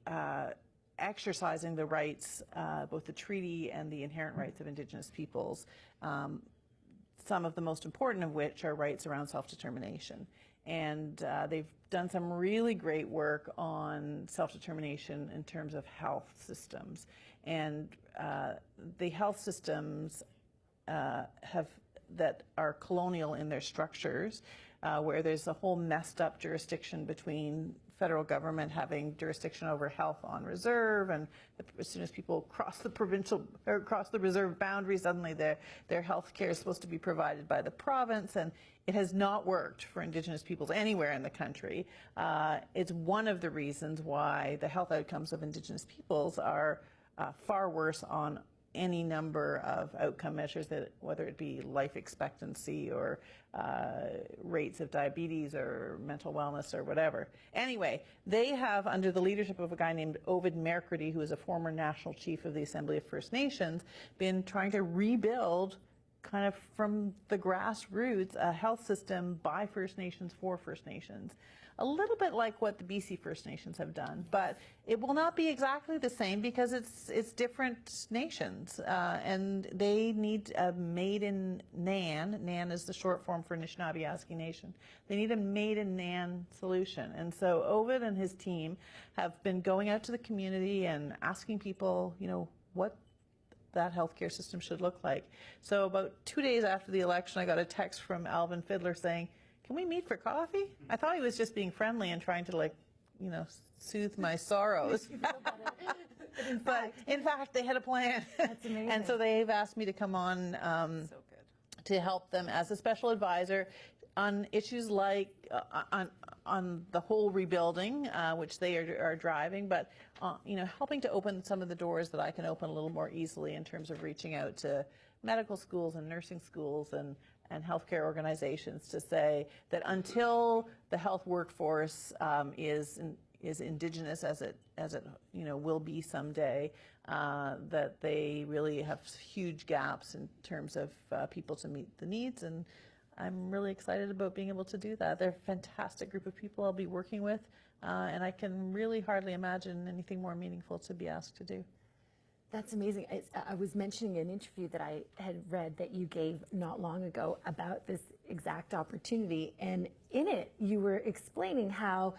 exercising the rights, both the treaty and the inherent rights of Indigenous peoples, some of the most important of which are rights around self-determination. And they've done some really great work on self-determination in terms of health systems. And the health systems that are colonial in their structures, where there's a whole messed up jurisdiction between federal government having jurisdiction over health on reserve, and as soon as people cross the provincial or cross the reserve boundary, suddenly their health care is supposed to be provided by the province, and it has not worked for Indigenous peoples anywhere in the country. It's one of the reasons why the health outcomes of Indigenous peoples are far worse on any number of outcome measures, that whether it be life expectancy or rates of diabetes or mental wellness or whatever. Anyway, they have, under the leadership of a guy named Ovid Mercredi, who is a former national chief of the Assembly of First Nations, been trying to rebuild kind of from the grassroots a health system by First Nations for First Nations. A little bit like what the BC First Nations have done, but it will not be exactly the same because it's different nations, and they need a made in NAN. NAN is the short form for Nishnawbe Aski Nation. They need a made in NAN solution, and so Ovid and his team have been going out to the community and asking people, what that healthcare system should look like. So about 2 days after the election, I got a text from Alvin Fiddler saying, "Can we meet for coffee?" I thought he was just being friendly and trying to soothe my sorrows. But in fact, they had a plan. That's amazing. And so they've asked me to come on So good. to help them as a special advisor on issues like on the whole rebuilding, which they are driving, but helping to open some of the doors that I can open a little more easily in terms of reaching out to medical schools and nursing schools and healthcare organizations to say that until the health workforce is Indigenous as it will be someday, that they really have huge gaps in terms of people to meet the needs, and I'm really excited about being able to do that. They're a fantastic group of people I'll be working with, and I can really hardly imagine anything more meaningful to be asked to do. That's amazing. I was mentioning an interview that I had read that you gave not long ago about this exact opportunity, and in it you were explaining how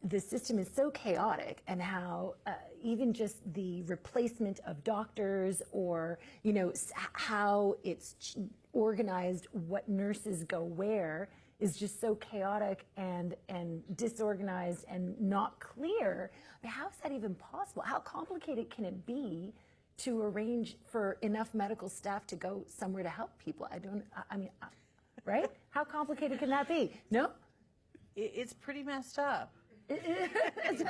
the system is so chaotic, and how even just the replacement of doctors, or how it's organized, what nurses go where, is just so chaotic and disorganized and not clear. I mean, how is that even possible? How complicated can it be to arrange for enough medical staff to go somewhere to help people? I mean, right? How complicated can that be? No? It's pretty messed up. As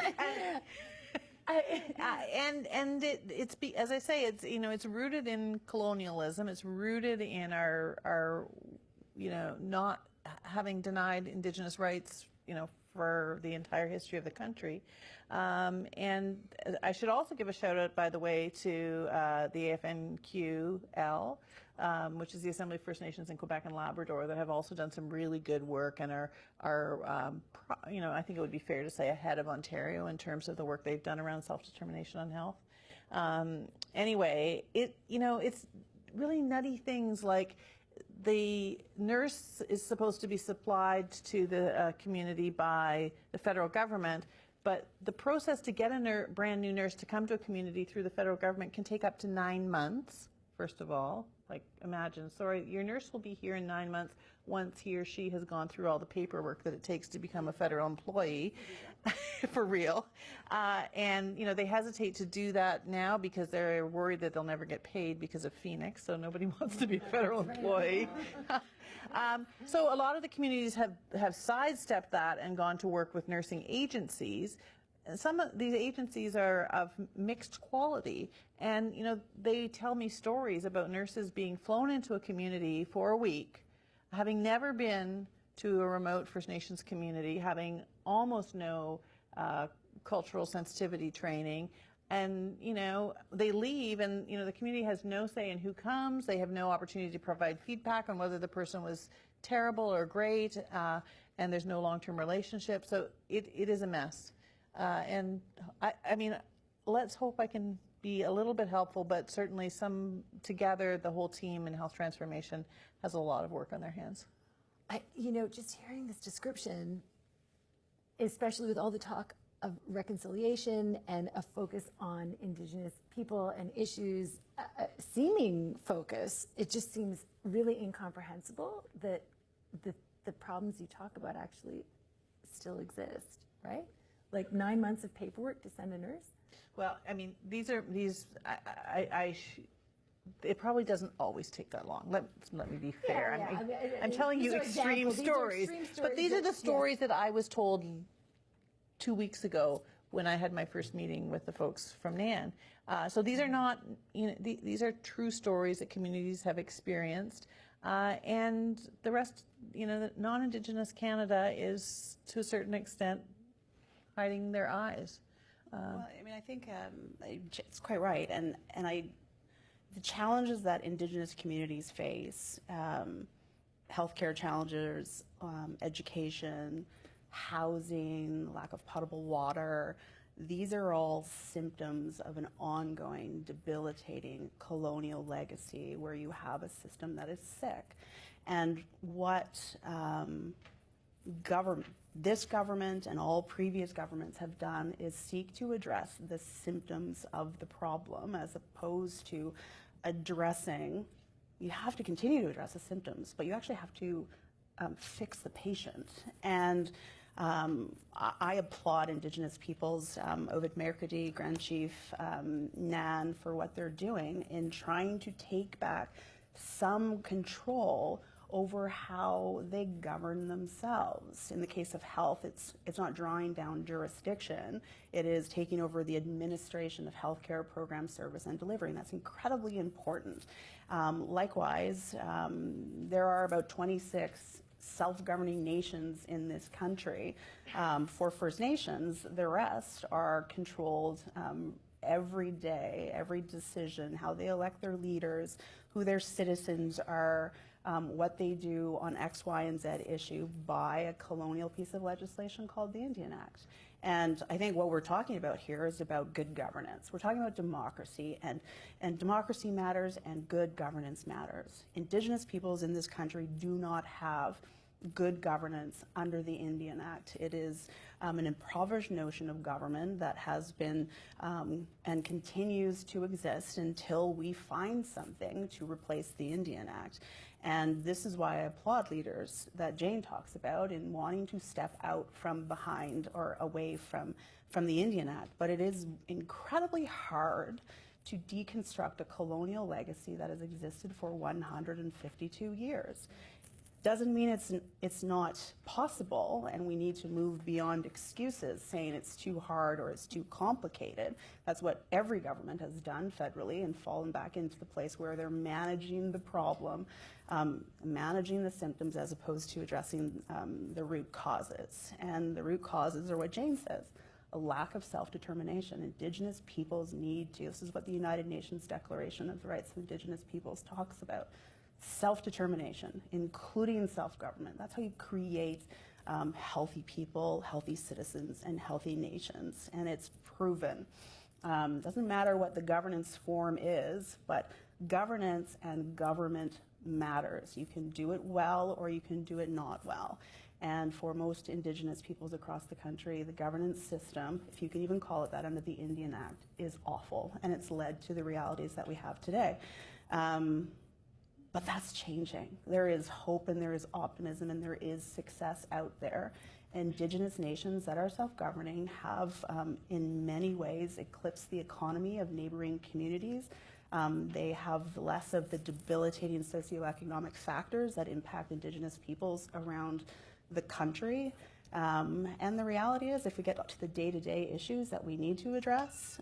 I say, it's rooted in colonialism. It's rooted in our not having denied Indigenous rights, for the entire history of the country. And I should also give a shout out, by the way, to the AFNQL, which is the Assembly of First Nations in Quebec and Labrador, that have also done some really good work and are I think it would be fair to say ahead of Ontario in terms of the work they've done around self-determination on health. Anyway, it's really nutty things like the nurse is supposed to be supplied to the community by the federal government, but the process to get a brand new nurse to come to a community through the federal government can take up to 9 months, first of all. Like, imagine, sorry, your nurse will be here in 9 months once he or she has gone through all the paperwork that it takes to become a federal employee, for real. And, they hesitate to do that now because they're worried that they'll never get paid because of Phoenix, so nobody wants to be a federal employee. So a lot of the communities have sidestepped that and gone to work with nursing agencies. Some of these agencies are of mixed quality, and they tell me stories about nurses being flown into a community for a week, having never been to a remote First Nations community, having almost no cultural sensitivity training, and they leave, and the community has no say in who comes. They have no opportunity to provide feedback on whether the person was terrible or great, and there's no long-term relationship. So it is a mess. And I mean, let's hope I can be a little bit helpful, but certainly together, the whole team in health transformation has a lot of work on their hands. Just hearing this description, especially with all the talk of reconciliation and a focus on Indigenous people and issues, seeming focus, it just seems really incomprehensible that the problems you talk about actually still exist, right? Like 9 months of paperwork to send a nurse? Well, I mean, it probably doesn't always take that long. Let me be fair. Yeah. I'm telling you extreme stories, but these are the stories that I was told 2 weeks ago when I had my first meeting with the folks from NAN. So these are not, these are true stories that communities have experienced, and the rest, the non-Indigenous Canada is to a certain extent hiding their eyes. Well, I mean, I think it's quite right, and the challenges that Indigenous communities face, healthcare challenges, education, housing, lack of potable water, these are all symptoms of an ongoing, debilitating colonial legacy where you have a system that is sick. And what this government and all previous governments have done is seek to address the symptoms of the problem, as opposed to addressing. You have to continue to address the symptoms, but you actually have to fix the patient. And I applaud Indigenous peoples, Ovid Mercredi, Grand Chief, NAN, for what they're doing in trying to take back some control over how they govern themselves. In the case of health, it's not drawing down jurisdiction. It is taking over the administration of healthcare program, service, and delivery, and that's incredibly important. Likewise, there are about 26 self-governing nations in this country. For First Nations, the rest are controlled every day, every decision, how they elect their leaders, who their citizens are, what they do on X, Y, and Z issue by a colonial piece of legislation called the Indian Act. And I think what we're talking about here is about good governance. We're talking about democracy, and democracy matters and good governance matters. Indigenous peoples in this country do not have good governance under the Indian Act. It is an impoverished notion of government that has been and continues to exist until we find something to replace the Indian Act. And this is why I applaud leaders that Jane talks about in wanting to step out from behind or away from the Indian Act. But it is incredibly hard to deconstruct a colonial legacy that has existed for 152 years. Doesn't mean it's not possible, and we need to move beyond excuses saying it's too hard or it's too complicated. That's what every government has done federally and fallen back into the place where they're managing the problem, managing the symptoms as opposed to addressing the root causes. And the root causes are what Jane says: a lack of self-determination. Indigenous peoples need to, this is what the United Nations Declaration of the Rights of Indigenous Peoples talks about. Self-determination, including self-government. That's how you create healthy people, healthy citizens, and healthy nations. And it's proven. Doesn't matter what the governance form is, but governance and government matters. You can do it well or you can do it not well. And for most Indigenous peoples across the country, the governance system, if you can even call it that under the Indian Act, is awful. And it's led to the realities that we have today. But that's changing. There is hope and there is optimism and there is success out there. Indigenous nations that are self-governing have, in many ways, eclipsed the economy of neighboring communities. They have less of the debilitating socioeconomic factors that impact Indigenous peoples around the country. And the reality is, if we get to the day-to-day issues that we need to address,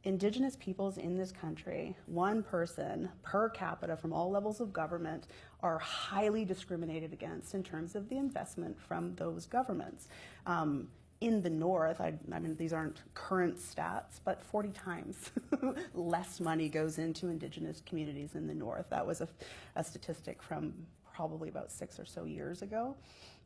Indigenous peoples in this country, one person per capita from all levels of government, are highly discriminated against in terms of the investment from those governments. In the North, I mean, these aren't current stats, but 40 times less money goes into Indigenous communities in the North. That was a statistic from probably about 6 or so years ago.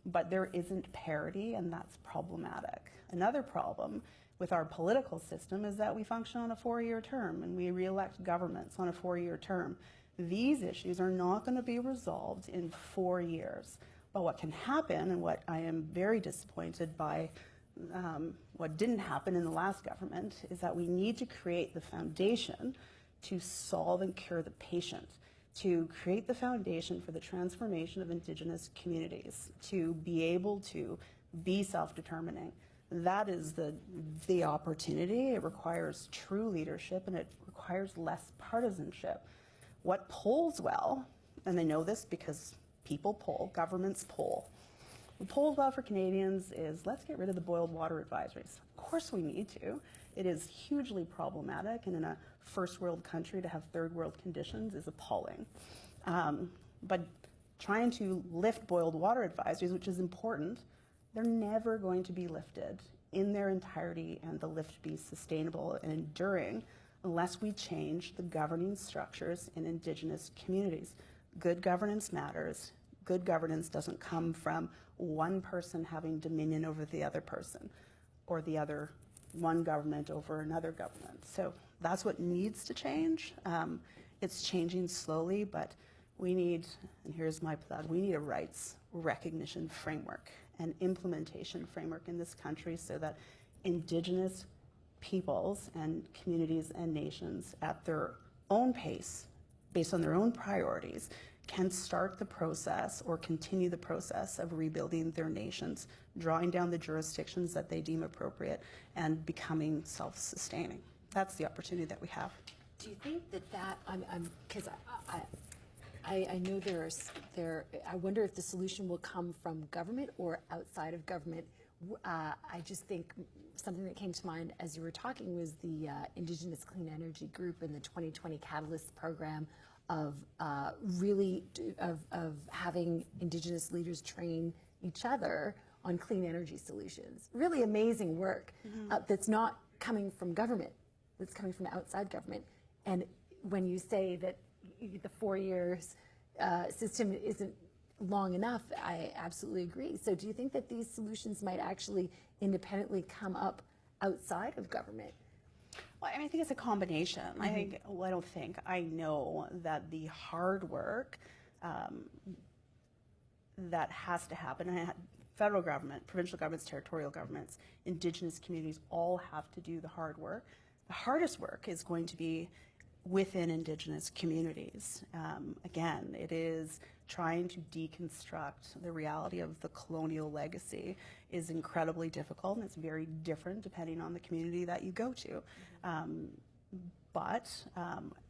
But there isn't parity, and that's problematic. Another problem with our political system is that we function on a 4-year term and we re-elect governments on a 4-year term. These issues are not going to be resolved in 4 years. But what can happen, and what I am very disappointed by what didn't happen in the last government, is that we need to create the foundation to solve and cure the patient, to create the foundation for the transformation of Indigenous communities, to be able to be self-determining. That is the opportunity. It requires true leadership and it requires less partisanship. What polls well, and they know this because people poll, governments poll. What polls well for Canadians is, let's get rid of the boiled water advisories. Of course we need to. It is hugely problematic, and in a first world country to have third world conditions is appalling. But trying to lift boiled water advisories, which is important, they're never going to be lifted in their entirety and the lift be sustainable and enduring unless we change the governing structures in Indigenous communities. Good governance matters. Good governance doesn't come from one person having dominion over the other person or the other one government over another government. So that's what needs to change. It's changing slowly, but we need, and here's my plug, we need a rights recognition framework and implementation framework in this country so that Indigenous peoples and communities and nations at their own pace, based on their own priorities, can start the process or continue the process of rebuilding their nations, drawing down the jurisdictions that they deem appropriate, and becoming self-sustaining. That's the opportunity that we have. Do you think that because I know I wonder if the solution will come from government or outside of government. I just think something that came to mind as you were talking was the Indigenous Clean Energy Group and the 2020 Catalyst program of having Indigenous leaders train each other on clean energy solutions. Really amazing work that's not coming from government, that's coming from outside government. And when you say that the 4 years system isn't long enough, I absolutely agree. So do you think that these solutions might actually independently come up outside of government? Well, I mean, I think it's a combination. I know that the hard work that has to happen. And federal government, provincial governments, territorial governments, Indigenous communities all have to do the hard work. The hardest work is going to be within Indigenous communities. Again, it is trying to deconstruct the reality of the colonial legacy is incredibly difficult, and it's very different depending on the community that you go to.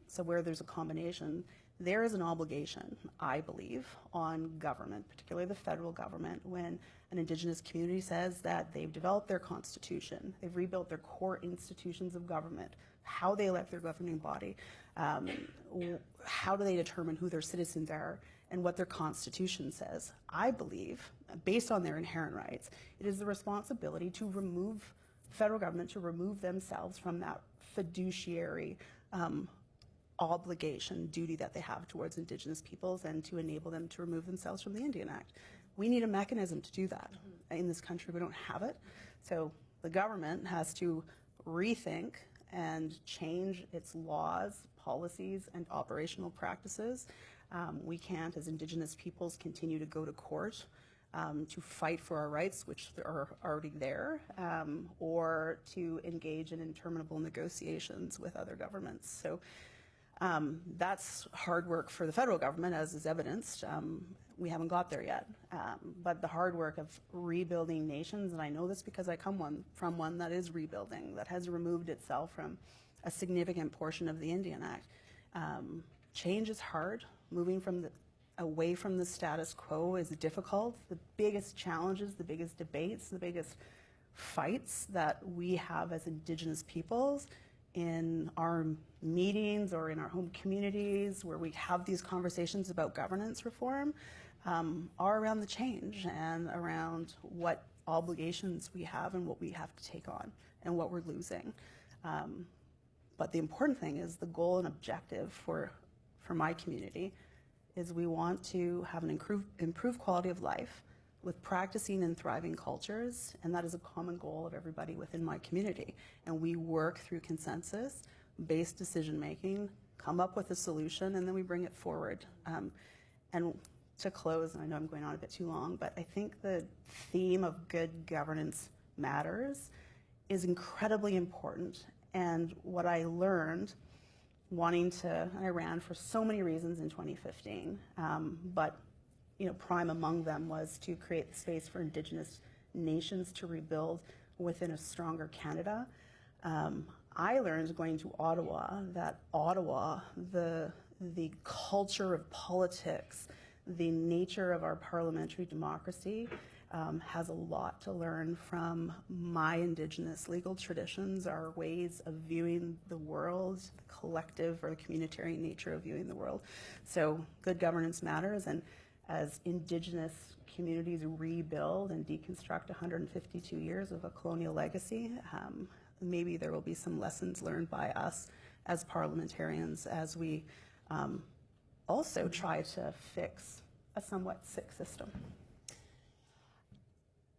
So where there's a combination, there is an obligation, I believe, on government, particularly the federal government, when an Indigenous community says that they've developed their constitution, they've rebuilt their core institutions of government, how they elect their governing body, how do they determine who their citizens are, and what their constitution says. I believe, based on their inherent rights, it is the responsibility to remove federal government, to remove themselves from that fiduciary obligation, duty that they have towards Indigenous peoples, and to enable them to remove themselves from the Indian Act. We need a mechanism to do that. In this country, we don't have it. So the government has to rethink and change its laws, policies, and operational practices. We can't, as Indigenous peoples, continue to go to court to fight for our rights, which are already there, or to engage in interminable negotiations with other governments. So that's hard work for the federal government, as is evidenced. We haven't got there yet. But the hard work of rebuilding nations, and I know this because I come from one that is rebuilding, that has removed itself from a significant portion of the Indian Act. Change is hard. Moving away from the status quo is difficult. The biggest challenges, the biggest debates, the biggest fights that we have as Indigenous peoples in our meetings or in our home communities where we have these conversations about governance reform are around the change and around what obligations we have and what we have to take on and what we're losing. But the important thing is the goal and objective for my community is we want to have an improved quality of life with practicing and thriving cultures, and that is a common goal of everybody within my community. And we work through consensus-based decision-making, come up with a solution, and then we bring it forward. And to close, and I know I'm going on a bit too long, but I think the theme of good governance matters is incredibly important. And what I learned I ran for so many reasons in 2015, but prime among them was to create the space for Indigenous nations to rebuild within a stronger Canada. I learned going to Ottawa that the culture of politics, the nature of our parliamentary democracy has a lot to learn from my Indigenous legal traditions, our ways of viewing the world, the collective or the communitarian nature of viewing the world. So good governance matters, and as Indigenous communities rebuild and deconstruct 152 years of a colonial legacy, maybe there will be some lessons learned by us as parliamentarians as we also try to fix a somewhat sick system.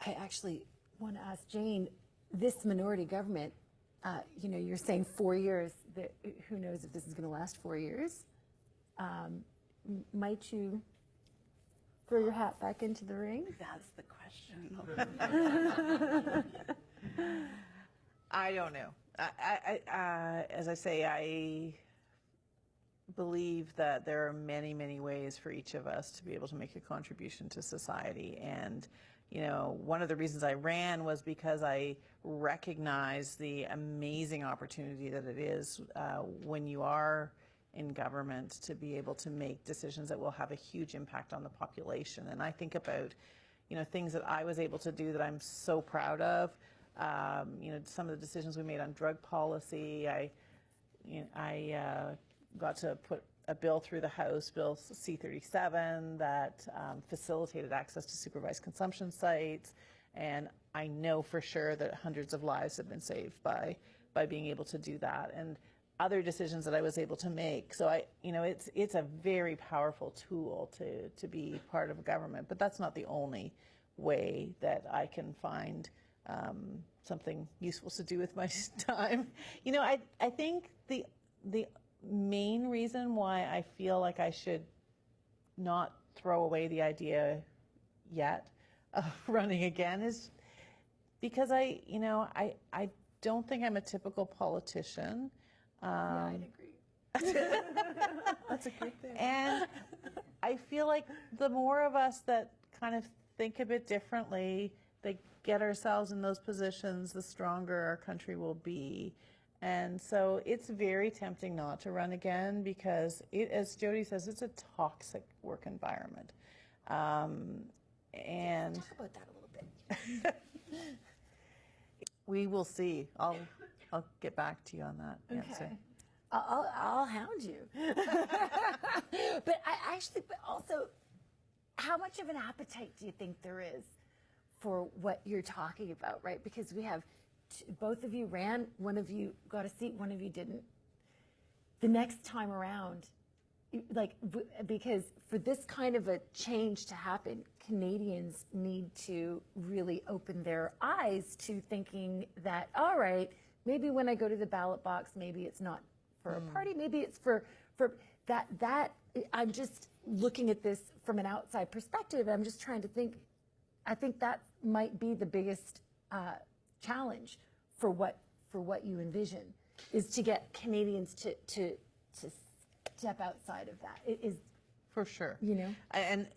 I actually want to ask Jane, this minority government, you're saying 4 years, who knows if this is going to last 4 years? Might you throw your hat back into the ring? That's the question. I don't know. As I say, I believe that there are many, many ways for each of us to be able to make a contribution to society. And one of the reasons I ran was because I recognize the amazing opportunity that it is when you are in government to be able to make decisions that will have a huge impact on the population. And I think about, things that I was able to do that I'm so proud of. Some of the decisions we made on drug policy. I got to put a bill through the House, Bill C-37, that facilitated access to supervised consumption sites, and I know for sure that hundreds of lives have been saved by being able to do that, and other decisions that I was able to make. So it's a very powerful tool to be part of a government, but that's not the only way that I can find something useful to do with my time. I think the main reason why I feel like I should not throw away the idea yet of running again is because I don't think I'm a typical politician. Yeah, I'd agree. That's a good thing. And I feel like the more of us that kind of think a bit differently, that get ourselves in those positions, the stronger our country will be. And so it's very tempting not to run again because, as Jody says, it's a toxic work environment. And Let's talk about that a little bit. we will see. I'll get back to you on that answer. Okay. I'll hound you. But but also, how much of an appetite do you think there is for what you're talking about, right? Because we have, both of you ran, one of you got a seat, one of you didn't. The next time around, because for this kind of a change to happen, Canadians need to really open their eyes to thinking that, all right, maybe when I go to the ballot box, maybe it's not for a party, maybe it's for that. I'm just looking at this from an outside perspective. I'm just trying to think. I think that might be the biggest challenge for what you envision, is to get Canadians to step outside of that. It is for sure. And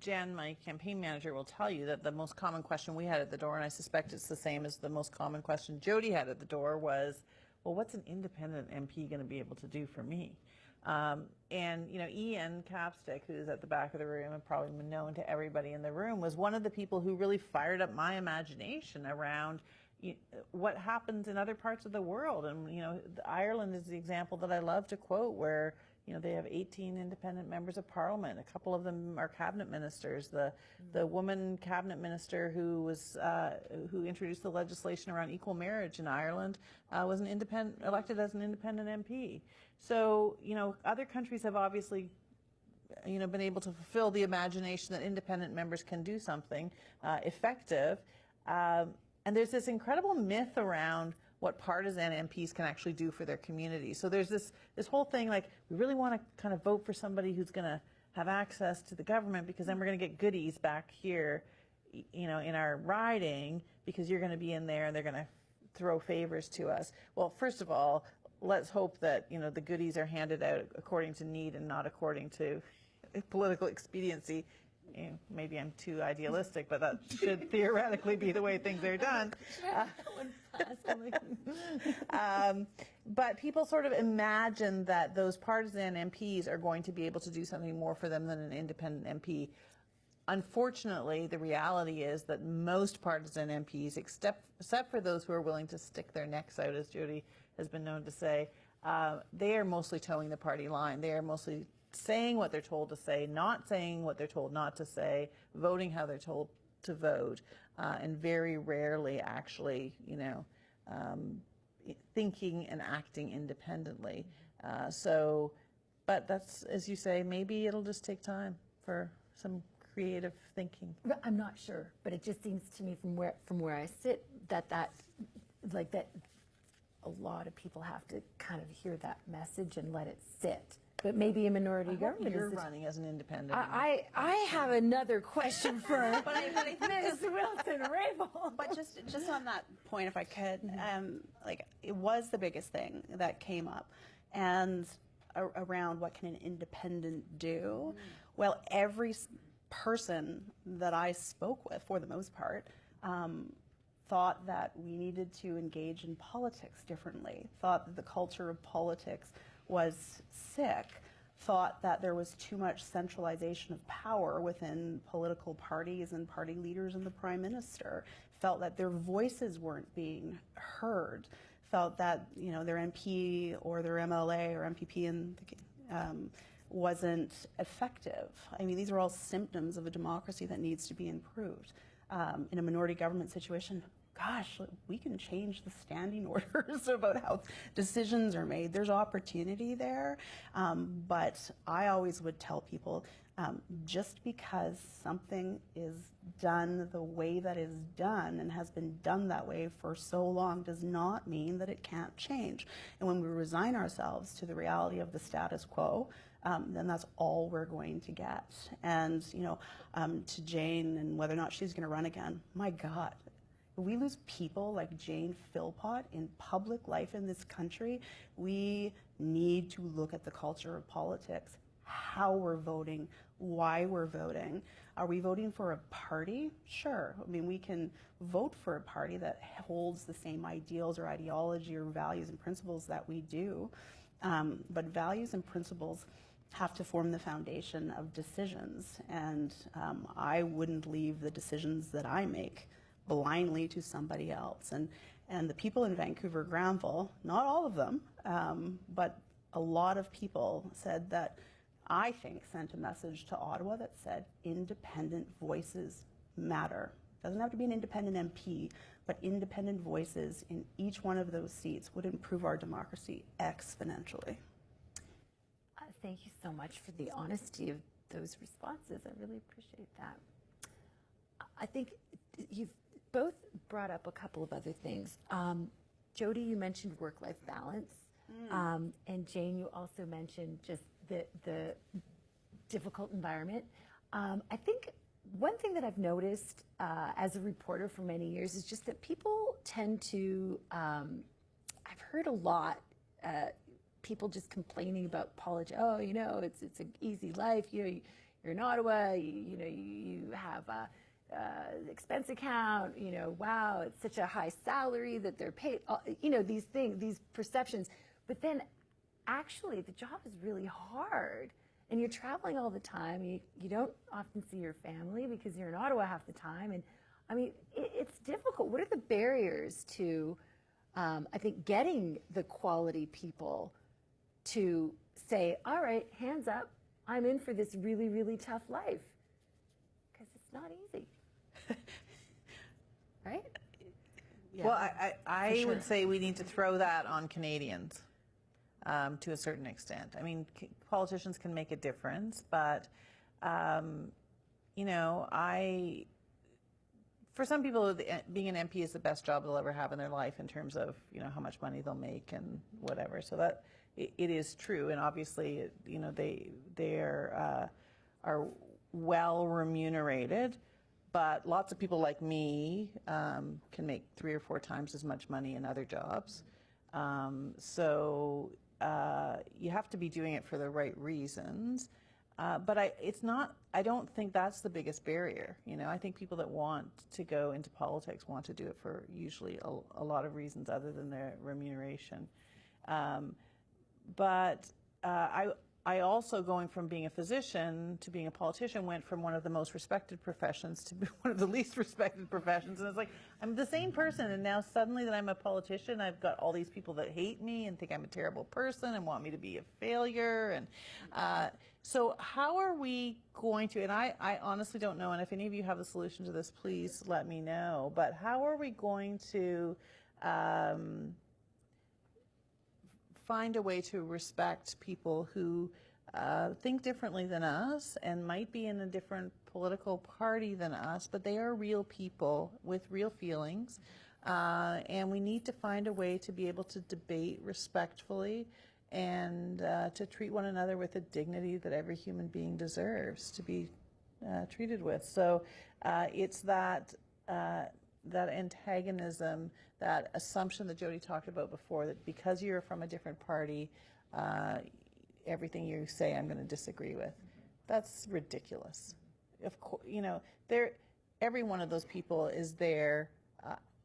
Jan, my campaign manager, will tell you that the most common question we had at the door, and I suspect it's the same as the most common question Jody had at the door, was, well, what's an independent MP going to be able to do for me? And Ian Capstick, who's at the back of the room and probably known to everybody in the room, was one of the people who really fired up my imagination around what happens in other parts of the world. And Ireland is the example that I love to quote, where they have 18 independent members of parliament. A couple of them are cabinet ministers. The woman cabinet minister who introduced the legislation around equal marriage in Ireland was elected as an independent MP. So other countries have obviously been able to fulfill the imagination that independent members can do something effective. And there's this incredible myth around what partisan MPs can actually do for their community. So there's this whole thing, like, we really want to kind of vote for somebody who's going to have access to the government, because then we're going to get goodies back here, in our riding, because you're going to be in there and they're going to throw favors to us. Well, first of all, let's hope that the goodies are handed out according to need and not according to political expediency. Maybe I'm too idealistic, but that should theoretically be the way things are done. But people sort of imagine that those partisan MPs are going to be able to do something more for them than an independent MP. Unfortunately, the reality is that most partisan MPs, except for those who are willing to stick their necks out, as Jody has been known to say, they are mostly towing the party line. They are mostly saying what they're told to say, not saying what they're told not to say, voting how they're told to vote, and very rarely actually, thinking and acting independently. But that's, as you say, maybe it'll just take time for some creative thinking. I'm not sure, but it just seems to me from where I sit that a lot of people have to kind of hear that message and let it sit. But maybe a minority government is running as an independent. I have another question for but I think Ms. Wilson-Raybould. But just on that point, if I could, it was the biggest thing that came up, and around what can an independent do. Well, every person that I spoke with, for the most part, thought that we needed to engage in politics differently, thought that the culture of politics was sick, thought that there was too much centralization of power within political parties and party leaders and the Prime Minister, felt that their voices weren't being heard, felt that their MP or their MLA or MPP wasn't effective. I mean, these are all symptoms of a democracy that needs to be improved. In a minority government situation, gosh, we can change the standing orders about how decisions are made. There's opportunity there, but I always would tell people, just because something is done the way that is done and has been done that way for so long does not mean that it can't change. And when we resign ourselves to the reality of the status quo, then that's all we're going to get. And, to Jane and whether or not she's going to run again, my God, if we lose people like Jane Philpott in public life in this country, we need to look at the culture of politics, how we're voting, why we're voting. Are we voting for a party? Sure. I mean, we can vote for a party that holds the same ideals or ideology or values and principles that we do. But values and principles have to form the foundation of decisions. And I wouldn't leave the decisions that I make blindly to somebody else. And the people in Vancouver Granville, not all of them, but a lot of people said that, I think, sent a message to Ottawa that said independent voices matter. Doesn't have to be an independent MP, but independent voices in each one of those seats would improve our democracy exponentially. Thank you so much for the honesty of those responses. I really appreciate that. I think you've both brought up a couple of other things. Jody, you mentioned work-life balance, and Jane, you also mentioned just the difficult environment. I think one thing that I've noticed as a reporter for many years is just that people tend to, I've heard a lot, people just complaining about politics. Oh, it's an easy life. You're in Ottawa. You have expense account. Wow, it's such a high salary that they're paid. These things, these perceptions. But then, actually, the job is really hard, and you're traveling all the time. You don't often see your family because you're in Ottawa half the time. And I mean, it's difficult. What are the barriers to, I think, getting the quality people to say, all right, hands up, I'm in for this really, really tough life? Because it's not easy. Right? Yeah. Well, I would say we need to throw that on Canadians to a certain extent. I mean, politicians can make a difference, but, for some people, being an MP is the best job they'll ever have in their life in terms of, how much money they'll make and whatever. So that it is true, and obviously, they are well remunerated. But lots of people like me can make 3 or 4 times as much money in other jobs. So you have to be doing it for the right reasons. But I don't think that's the biggest barrier. I think people that want to go into politics want to do it for usually a lot of reasons other than their remuneration. But I also, going from being a physician to being a politician, went from one of the most respected professions to one of the least respected professions. And it's like, I'm the same person, and now suddenly that I'm a politician, I've got all these people that hate me and think I'm a terrible person and want me to be a failure. And so how are we going to, and I honestly don't know, and if any of you have a solution to this, please let me know, but how are we going to find a way to respect people who think differently than us and might be in a different political party than us, but they are real people with real feelings, and we need to find a way to be able to debate respectfully and to treat one another with the dignity that every human being deserves to be treated with. So it's that antagonism, that assumption that Jody talked about before, that because you're from a different party, everything you say I'm going to disagree with. That's ridiculous. Of course, every one of those people is there,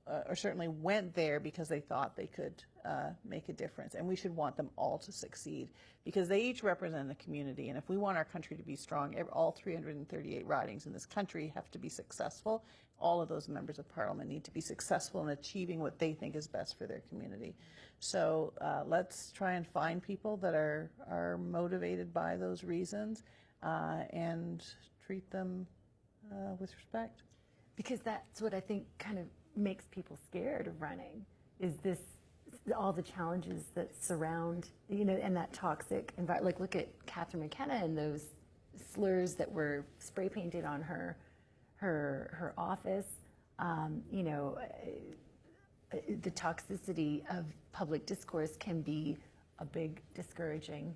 or certainly went there because they thought they could make a difference, and we should want them all to succeed because they each represent a community. And if we want our country to be strong, all 338 ridings in this country have to be successful. All of those members of parliament need to be successful in achieving what they think is best for their community. So let's try and find people that are motivated by those reasons and treat them with respect. Because that's what I think kind of makes people scared of running, is all the challenges that surround, and that toxic environment. Like, look at Catherine McKenna and those slurs that were spray painted on her office. The toxicity of public discourse can be a big discouraging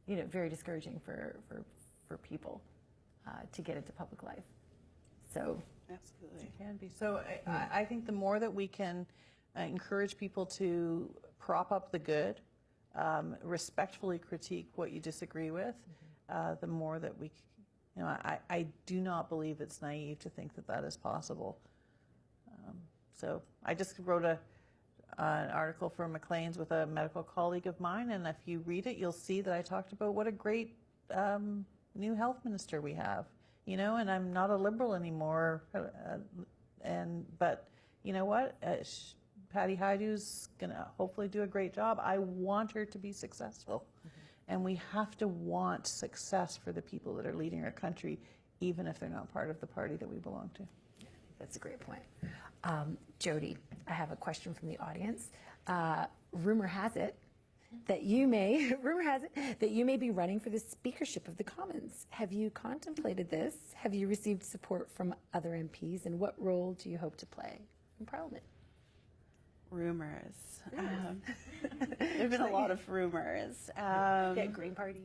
very discouraging for people to get into public life. So Absolutely. It can be. So I think the more that we can encourage people to prop up the good, respectfully critique what you disagree with, the more that we, I do not believe it's naive to think that that is possible. So I just wrote an article for Maclean's with a medical colleague of mine, and if you read it, you'll see that I talked about what a great new health minister we have, and I'm not a Liberal anymore, but you know what? Patty Haidu's going to hopefully do a great job. I want her to be successful. And we have to want success for the people that are leading our country, even if they're not part of the party that we belong to. that's a great point. Jody, I have a question from the audience. Rumor has it that you may be running for the speakership of the Commons. Have you contemplated this? Have you received support from other MPs? And what role do you hope to play in Parliament? Rumors. There have been a lot of rumors. Green Party,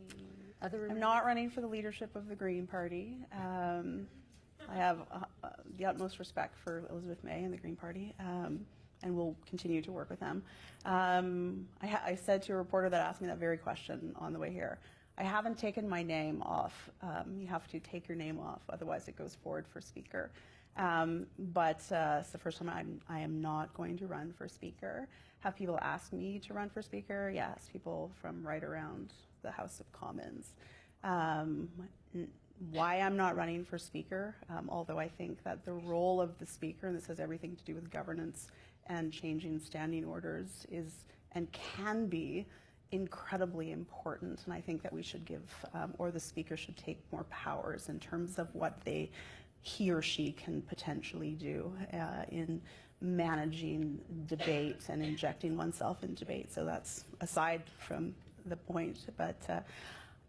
other rumors? I'm not running for the leadership of the Green Party. I have the utmost respect for Elizabeth May and the Green Party, and will continue to work with them. I said to a reporter that asked me that very question on the way here, I haven't taken my name off. You have to take your name off, otherwise it goes forward for Speaker. But it's the first time I am not going to run for Speaker. Have people ask me to run for Speaker? Yes, people from right around the House of Commons. Why I'm not running for Speaker, although I think that the role of the Speaker, and this has everything to do with governance and changing standing orders, is and can be incredibly important, and I think that we should give, or the Speaker should take more powers in terms of what he or she can potentially do in managing debate and injecting oneself in debate. So that's aside from the point, but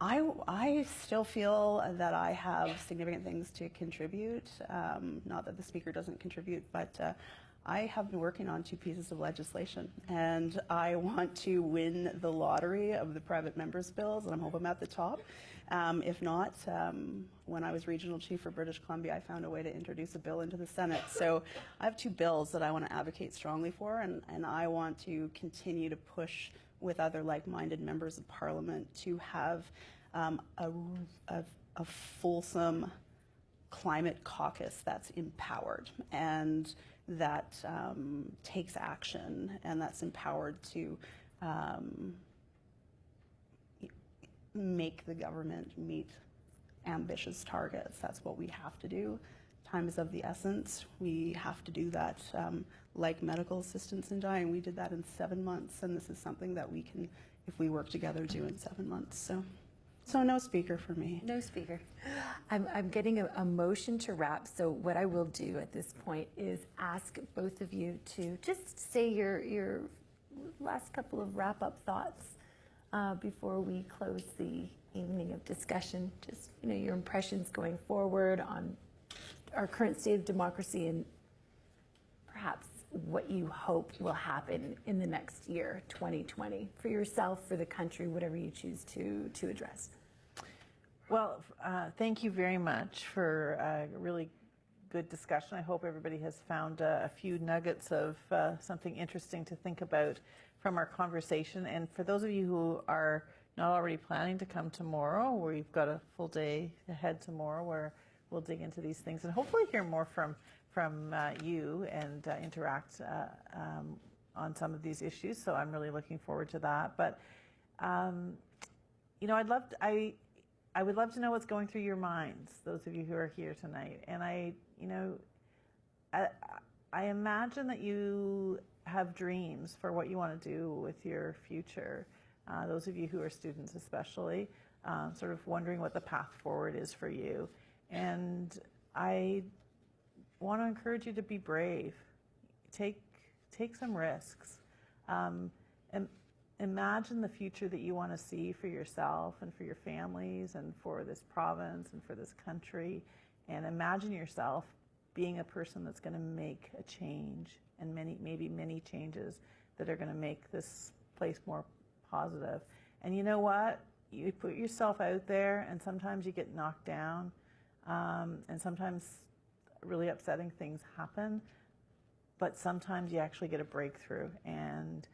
I still feel that I have significant things to contribute. Not that the Speaker doesn't contribute, but I have been working on 2 pieces of legislation, and I want to win the lottery of the private members' bills, and I'm hoping I'm at the top. If not, when I was regional chief for British Columbia, I found a way to introduce a bill into the Senate. So I have 2 bills that I want to advocate strongly for, and I want to continue to push with other like-minded members of Parliament to have a fulsome climate caucus that's empowered and that takes action and that's empowered to make the government meet ambitious targets. That's what we have to do. Time is of the essence. We have to do that like medical assistance in dying. We did that in 7 months, and this is something that we can, if we work together, do in 7 months. So no Speaker for me. No Speaker. I'm getting a motion to wrap, so what I will do at this point is ask both of you to just say your last couple of wrap-up thoughts before we close the evening of discussion. Just, your impressions going forward on our current state of democracy and perhaps what you hope will happen in the next year, 2020, for yourself, for the country, whatever you choose to address. Well, thank you very much for a really good discussion. I hope everybody has found a few nuggets of something interesting to think about from our conversation. And for those of you who are not already planning to come tomorrow, we've got a full day ahead tomorrow where we'll dig into these things and hopefully hear more from you and interact on some of these issues. So I'm really looking forward to that. But I would love to know what's going through your minds, those of you who are here tonight. And I imagine that you have dreams for what you want to do with your future. Those of you who are students especially, sort of wondering what the path forward is for you. And I want to encourage you to be brave. Take some risks. Imagine the future that you want to see for yourself and for your families and for this province and for this country. And imagine yourself being a person that's going to make a change, and maybe many changes that are going to make this place more positive. And you know what? you put yourself out there, and sometimes you get knocked down, and sometimes really upsetting things happen, but sometimes you actually get a breakthrough, and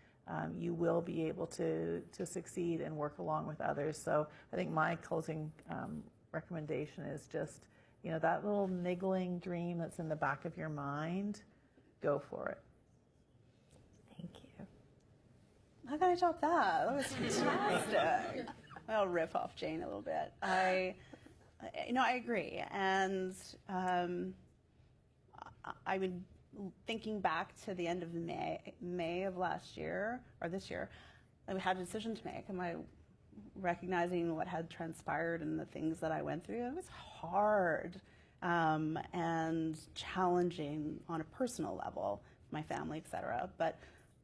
you will be able to succeed and work along with others. So I think my closing recommendation is just, you know, that little niggling dream that's in the back of your mind, go for it. Thank you. How can I top that? That was fantastic. I'll riff off Jane a little bit. I agree. And I would, thinking back to the end of May of last year, or this year, I had a decision to make. Am I recognizing what had transpired and the things that I went through? It was hard and challenging on a personal level, my family, etc. But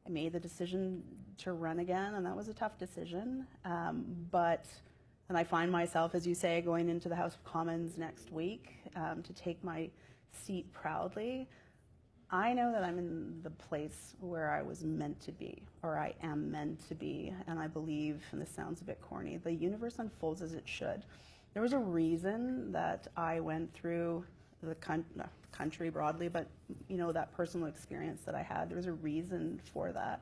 I made the decision to run again, and that was a tough decision. And I find myself, as you say, going into the House of Commons next week to take my seat proudly. I know that I'm in the place where I was meant to be, or I am meant to be, and I believe, and this sounds a bit corny, the universe unfolds as it should. There was a reason that I went through the country broadly, but you know, that personal experience that I had, there was a reason for that.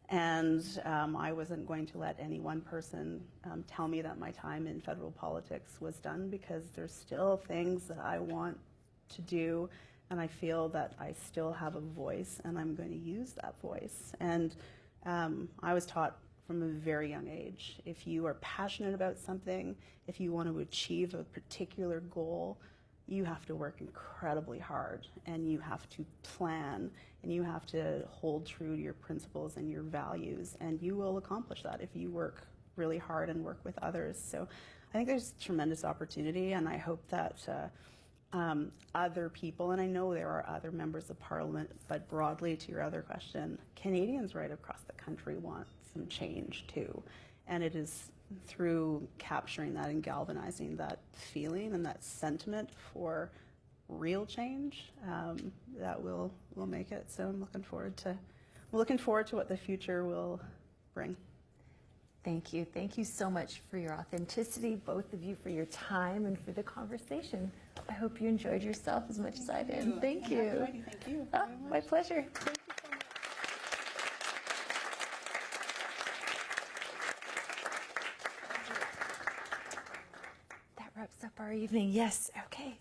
And I wasn't going to let any one person tell me that my time in federal politics was done, because there's still things that I want to do, and I feel that I still have a voice, and I'm going to use that voice. And I was taught from a very young age, if you are passionate about something, if you want to achieve a particular goal, you have to work incredibly hard, and you have to plan, and you have to hold true to your principles and your values, and you will accomplish that if you work really hard and work with others. So I think there's tremendous opportunity, and I hope that other people, and I know there are other members of Parliament, but broadly to your other question, Canadians right across the country want some change too, and it is through capturing that and galvanizing that feeling and that sentiment for real change that will make it. So I'm looking forward to what the future will bring. Thank you. Thank you so much for your authenticity, both of you, for your time and for the conversation. I hope you enjoyed yourself as much as I did. Thank you. Thank you. Oh, my pleasure. Thank you so much. That wraps up our evening. Yes. Okay.